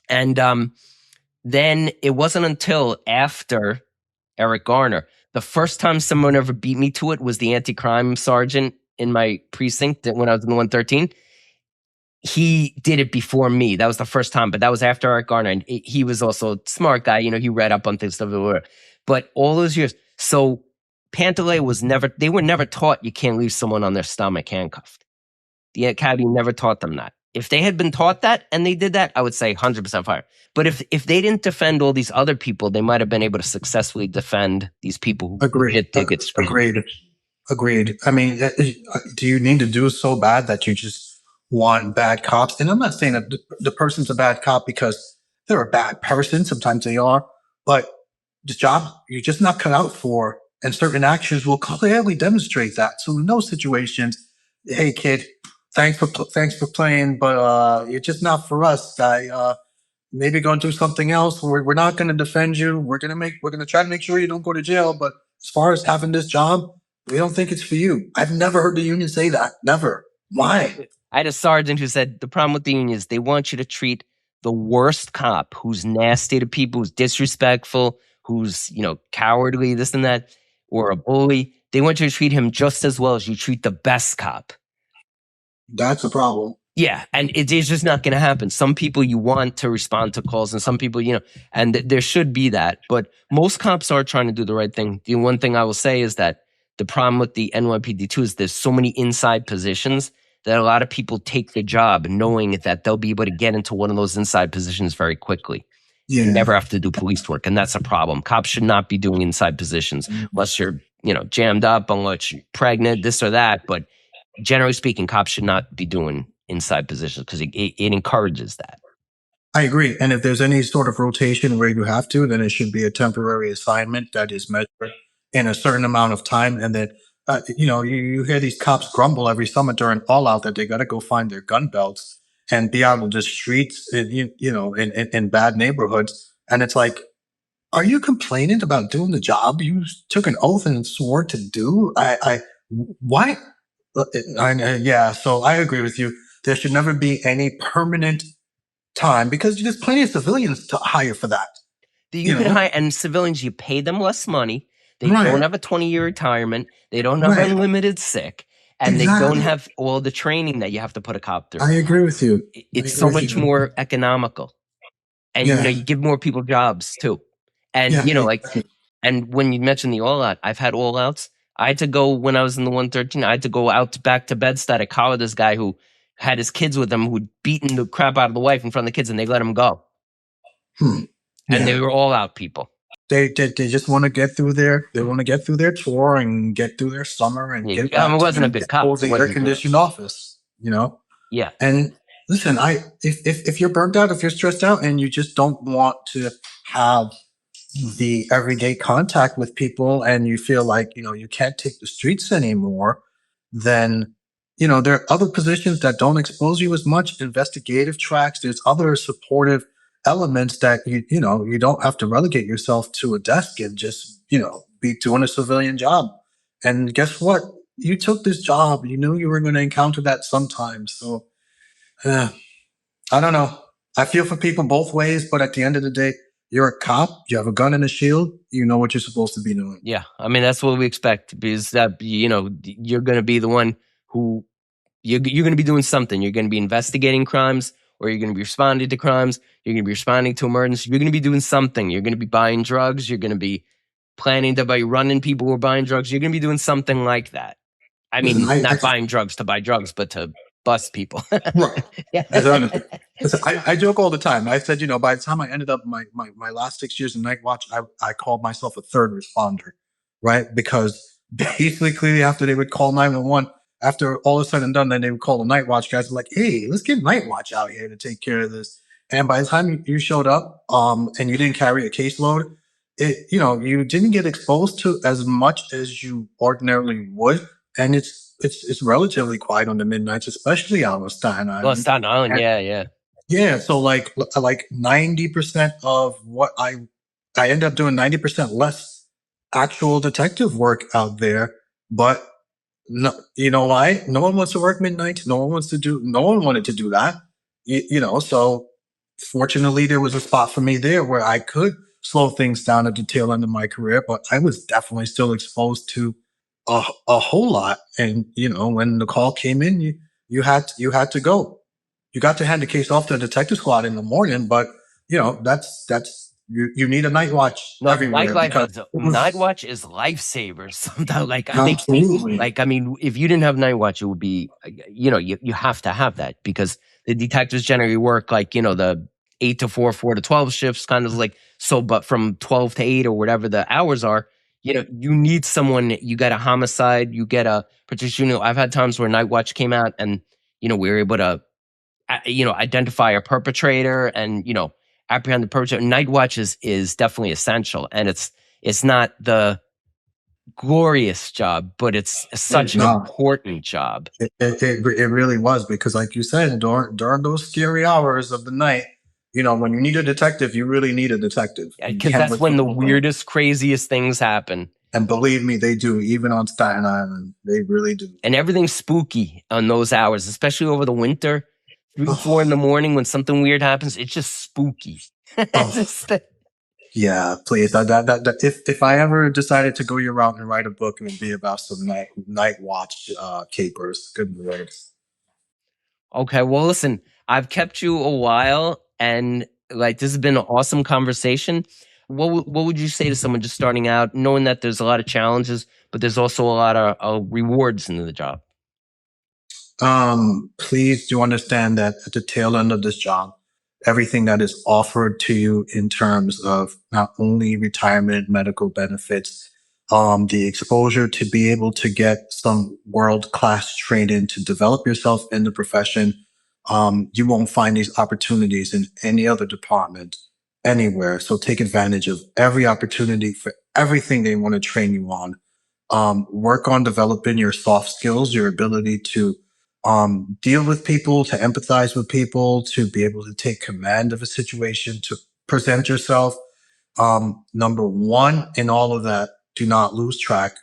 And then it wasn't until after Eric Garner, the first time someone ever beat me to it was the anti-crime sergeant in my precinct when I was in the 113. He did it before me. That was the first time, but that was after Eric Garner. And he was also a smart guy. He read up on things, stuff. But all those years. So Pantaleo they were never taught you can't leave someone on their stomach handcuffed. The Academy never taught them that. If they had been taught that and they did that, I would say 100% fire. But if they didn't defend all these other people, they might have been able to successfully defend these people who hit tickets. Agreed. I mean, do you need to do so bad that you just want bad cops? And I'm not saying that the person's a bad cop because they're a bad person. Sometimes they are. But the job you're just not cut out for, and certain actions will clearly demonstrate that. So in those situations, hey, kid, thanks for playing, but you're just not for us, guy. maybe go do something else. We're not going to defend you. We're going to try to make sure you don't go to jail. But as far as having this job, we don't think it's for you. I've never heard the union say that. Never. Why? I had a sergeant who said the problem with the union is they want you to treat the worst cop who's nasty to people, who's disrespectful, who's, cowardly, this and that, or a bully. They want you to treat him just as well as you treat the best cop. That's a problem. Yeah, and it's just not going to happen. Some people you want to respond to calls, and some people, and there should be that. But most cops are trying to do the right thing. The one thing I will say is that the problem with the NYPD too is there's so many inside positions that a lot of people take the job knowing that they'll be able to get into one of those inside positions very quickly. Yeah. You never have to do police work, and that's a problem. Cops should not be doing inside positions unless you're, jammed up, unless you're pregnant, this or that. But generally speaking, cops should not be doing inside positions because it encourages that. I agree. And if there's any sort of rotation where you have to, then it should be a temporary assignment that is measured in a certain amount of time. And then, you hear these cops grumble every summer during all out that they got to go find their gun belts and be out on the streets, in bad neighborhoods. And it's like, are you complaining about doing the job you took an oath and swore to do? Why? Yeah. So I agree with you. There should never be any permanent time because there's plenty of civilians to hire for that. You can hire, and civilians, you pay them less money. They Right. don't have a 20-year retirement. They don't have Right. unlimited sick, and they don't have all the training that you have to put a cop through. I agree with you. It's so much more economical, and Yeah. you give more people jobs too. And Yeah. and when you mentioned the all out, I've had all outs. I had to go when I was in the 113. I had to go out back to Bed-Stuy to collar this guy who had his kids with him, who'd beaten the crap out of the wife in front of the kids, and they let him go. Yeah. And they were all out people. They just want to get through their tour and get through their summer and get back it wasn't a good cop. the air conditioned office, Yeah. And listen, if you're burnt out, if you're stressed out, and you just don't want to have the everyday contact with people, and you feel like you can't take the streets anymore, then there are other positions that don't expose you as much. Investigative tracks. There's other supportive elements that you don't have to relegate yourself to a desk and just be doing a civilian job. And guess what? You took this job. You knew you were going to encounter that sometimes. So I don't know. I feel for people both ways, but at the end of the day, you're a cop. You have a gun and a shield. You know what you're supposed to be doing. Yeah, I mean that's what we expect, because that you're going to be the one who you're going to be doing something. You're going to be investigating crimes, or you're going to be responding to crimes. You're going to be responding to emergencies. You're going to be doing something. You're going to be buying drugs. You're going to be planning to running people who are buying drugs. You're going to be doing something like that. I mean, not buying drugs to buy drugs, but to bust people. Right. Yeah. I joke all the time. I said, by the time I ended up my last 6 years in night watch, I called myself a third responder, right? Because basically after they would call 911, after all is said and done, then they would call the night watch guys like, hey, let's get night watch out here to take care of this. And by the time you showed up, and you didn't carry a caseload, you didn't get exposed to as much as you ordinarily would. And it's relatively quiet on the midnights, especially out on Staten Island. Well, Staten Island, yeah. Yeah, so like 90% of what I end up doing 90% less actual detective work out there, but no, you know why? No one wants to work midnight. No one wanted to do that. So fortunately there was a spot for me there where I could slow things down at the tail end of my career, but I was definitely still exposed to a whole lot. And when the call came in, you had to go. You got to hand the case off to the detective squad in the morning, but that's you need a night watch everywhere. Night watch is lifesavers. Sometimes, Absolutely. I mean, if you didn't have night watch, it would be, you have to have that, because the detectives generally work the 8 to 4, 4 to 12 shifts, kind of like so. But from 12 to 8 or whatever the hours are, you need someone. You get a homicide, you get a particular. I've had times where night watch came out, and we were able to identify a perpetrator and apprehend the perpetrator. Night watch is definitely essential, and it's not the glorious job, but it's such an important job. It really was, because like you said, during those scary hours of the night, when you need a detective, you really need a detective. You Because can't that's when the withhold them. weirdest, craziest things happen. And believe me, they do. Even on Staten Island, they really do. And everything's spooky on those hours, especially over the winter. 3, 4 in the morning when something weird happens, it's just spooky. Yeah, please. If I ever decided to go your route and write a book, it would be about some night watch capers. Good lord. Okay, well, listen, I've kept you a while, and like this has been an awesome conversation. What would you say to someone just starting out, knowing that there's a lot of challenges, but there's also a lot of rewards in the job? Please do understand that at the tail end of this job, everything that is offered to you in terms of not only retirement, medical benefits, the exposure to be able to get some world-class training to develop yourself in the profession. You won't find these opportunities in any other department anywhere. So take advantage of every opportunity for everything they want to train you on. Work on developing your soft skills, your ability to deal with people, to empathize with people, to be able to take command of a situation, to present yourself. Number one in all of that, do not lose track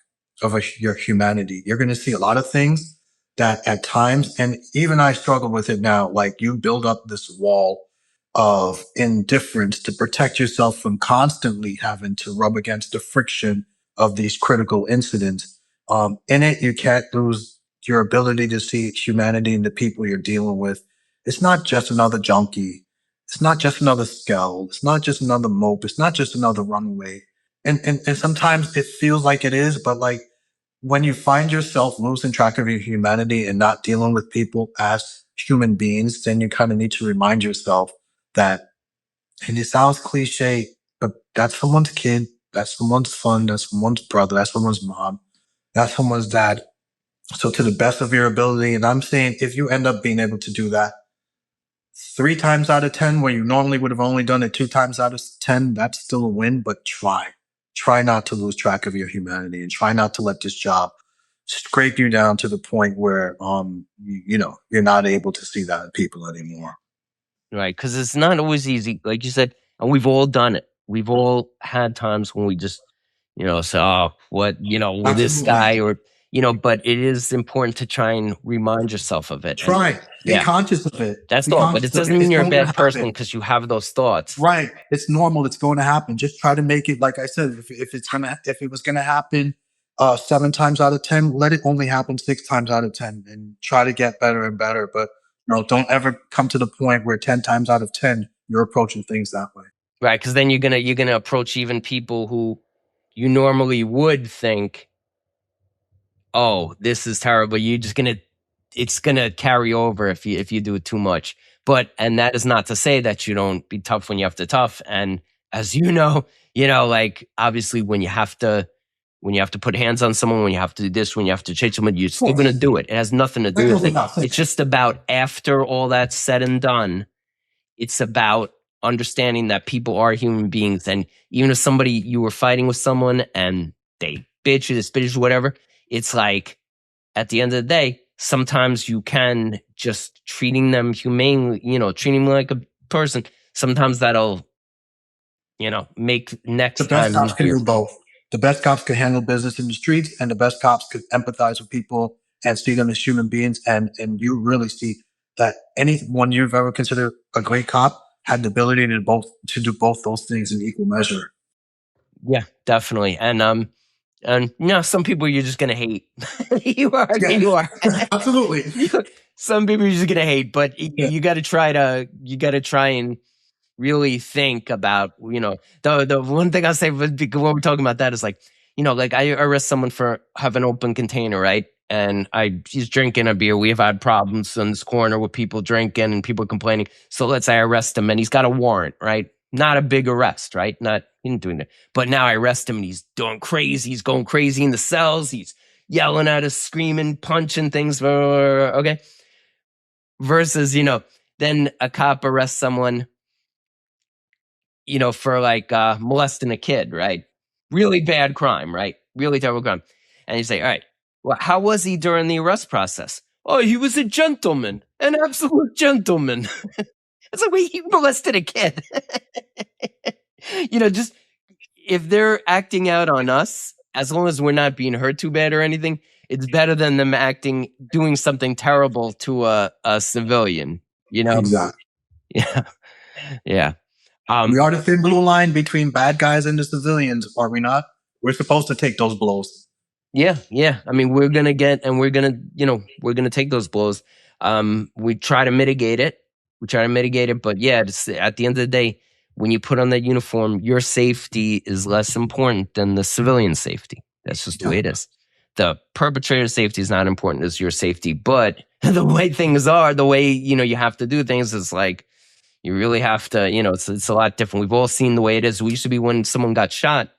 of your humanity. You're going to see a lot of things that at times, and even I struggle with it now, like you build up this wall of indifference to protect yourself from constantly having to rub against the friction of these critical incidents. In it, you can't lose your ability to see humanity in the people you're dealing with. It's not just another junkie. It's not just another skell. It's not just another mope. It's not just another runaway. And sometimes it feels like it is, but like when you find yourself losing track of your humanity and not dealing with people as human beings, then you kind of need to remind yourself that, and it sounds cliche, but that's someone's kid. That's someone's son. That's someone's brother. That's someone's mom. That's someone's dad. So to the best of your ability, and I'm saying if you end up being able to do that 3 times out of 10, where you normally would have only done it 2 times out of 10, that's still a win, but try. Try not to lose track of your humanity and try not to let this job scrape you down to the point where, you're not able to see that in people anymore. Right, because it's not always easy, like you said, and we've all done it. We've all had times when we just, say, "Oh, what, will this Absolutely. guy," or but it is important to try and remind yourself of it. And Try. Be yeah, conscious of it. that's Be all. But it conscious of doesn't it. mean It's you're a going to bad person happen. because you have those thoughts. Right. It's normal. It's going to happen. Just try to make it, like I said, if it was gonna happen 7 times out of 10, let it only happen 6 times out of 10 and try to get better and better. But don't ever come to the point where 10 times out of 10 you're approaching things that way. Right, because then you're gonna approach even people who you normally would think, "Oh, this is terrible." You're just gonna it's gonna carry over if you do it too much. But and that is not to say that you don't be tough when you have to tough. And as like obviously when you have to put hands on someone, when you have to do this, when you have to change someone, you're Of still gonna course. do it. It has nothing to do That with goes it. without saying. It's just about after all that's said and done, it's about understanding that people are human beings. And even if you were fighting with someone and they bitch you, they spit you, whatever, it's like at the end of the day, sometimes you can just treating them humanely, treating them like a person. Sometimes that'll, make The next best time cops can easier. do both. The best cops can handle business in the streets, and the best cops could empathize with people and see them as human beings. And you really see that anyone you've ever considered a great cop had the ability to do both those things in equal measure. Yeah, definitely. And some people you're just gonna hate. You are, Yeah, you are. absolutely. Some people you're just gonna hate, but Yeah. you got to try and really think about, the one thing I'll say when we're talking about that is like, like I arrest someone for have an open container, right? And he's drinking a beer. We have had problems in this corner with people drinking and people complaining. So let's say I arrest him and he's got a warrant, right? Not a big arrest, right? Not he didn't doing that. But now I arrest him and he's doing crazy. He's going crazy in the cells. He's yelling at us, screaming, punching things. Okay. Versus, then a cop arrests someone for like molesting a kid, right? Really bad crime, right? Really terrible crime. And you say, all right, well, how was he during the arrest process? Oh, he was a gentleman, an absolute gentleman. It's like, wait, you molested a kid. Just if they're acting out on us, as long as we're not being hurt too bad or anything, it's better than them doing something terrible to a civilian, Exactly. Yeah. Yeah. We are the thin blue line between bad guys and the civilians, are we not? We're supposed to take those blows. Yeah. I mean, we're gonna take those blows. We try to mitigate it. But yeah, at the end of the day, when you put on that uniform, your safety is less important than the civilian safety. That's just the way it is. The perpetrator's safety is not important as your safety, but the way things are, the way you have to do things is like you really have to. It's a lot different. We've all seen the way it is. We used to be when someone got shot.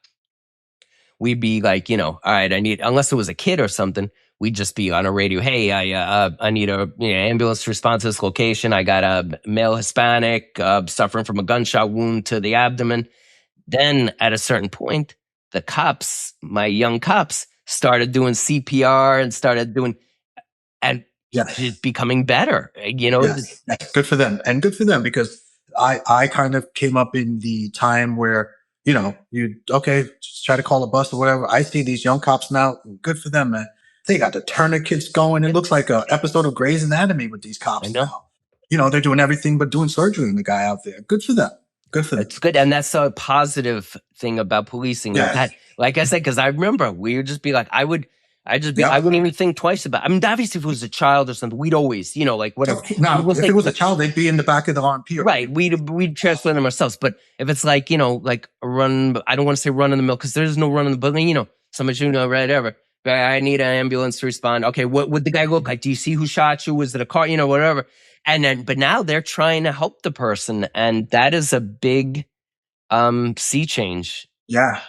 We'd be like, all right, unless it was a kid or something, we'd just be on a radio. Hey, I need a ambulance to respond to this location. I got a male Hispanic suffering from a gunshot wound to the abdomen. Then at a certain point, the cops, my young cops, started doing CPR and started doing, and it's becoming better. Yes. Good for them, and good for them because I kind of came up in the time where just try to call a bus or whatever. I see these young cops now. Good for them, man. They got the tourniquets going. It looks like an episode of Grey's Anatomy with these cops now. They're doing everything but doing surgery on the guy out there. Good for them. Good for them. It's good, and that's a positive thing about policing. Yes. Like I said, because I remember we would just be like, I wouldn't even think twice about it. I mean, obviously, if it was a child or something, we'd always, like whatever. Now, if it was a child, they'd be in the back of the RMP. Right. We'd transfer them ourselves. But if it's like, like a run, I don't want to say run in the mill because there's no run in the building, somebody whatever. I need an ambulance to respond. Okay, what would the guy look like? Do you see who shot you? Was it a car? Whatever. But now they're trying to help the person. And that is a big sea change. Yeah.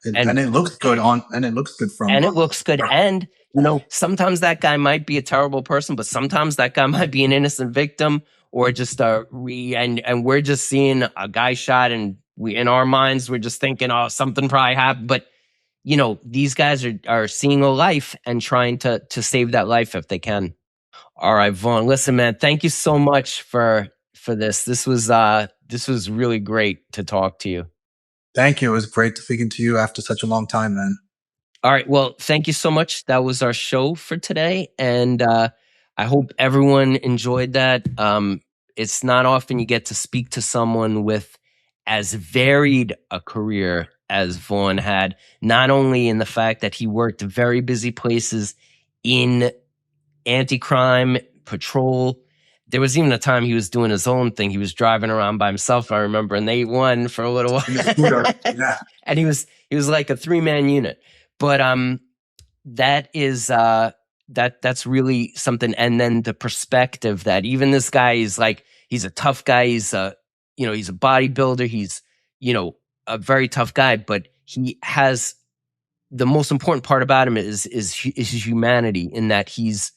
And it looks good and it looks good from. And it looks good. And, sometimes that guy might be a terrible person, but sometimes that guy might be an innocent victim or just and we're just seeing a guy shot and in our minds, we're just thinking, oh, something probably happened. But, these guys are seeing a life and trying to save that life if they can. All right, Vaughan, listen, man, thank you so much for this. This was really great to talk to you. Thank you. It was great speaking to you after such a long time, man. All right. Well, thank you so much. That was our show for today. And I hope everyone enjoyed that. It's not often you get to speak to someone with as varied a career as Vaughan had, not only in the fact that he worked very busy places in anti-crime, patrol. There was even a time he was doing his own thing. He was driving around by himself, I remember, and they won for a little while. Yeah. And he was like a 3-man unit. But that is that's really something. And then the perspective that even this guy is like, he's a tough guy. He's he's a bodybuilder. He's a very tough guy, but he has the most important part about him is his humanity, in that he's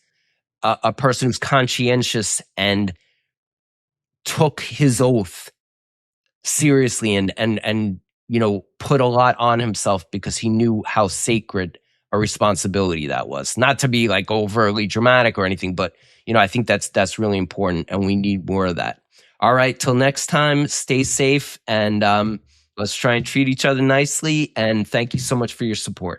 a person who's conscientious and took his oath seriously and put a lot on himself because he knew how sacred a responsibility that was. Not to be like overly dramatic or anything, but I think that's really important, and we need more of that. All right, till next time, stay safe, and let's try and treat each other nicely, and thank you so much for your support.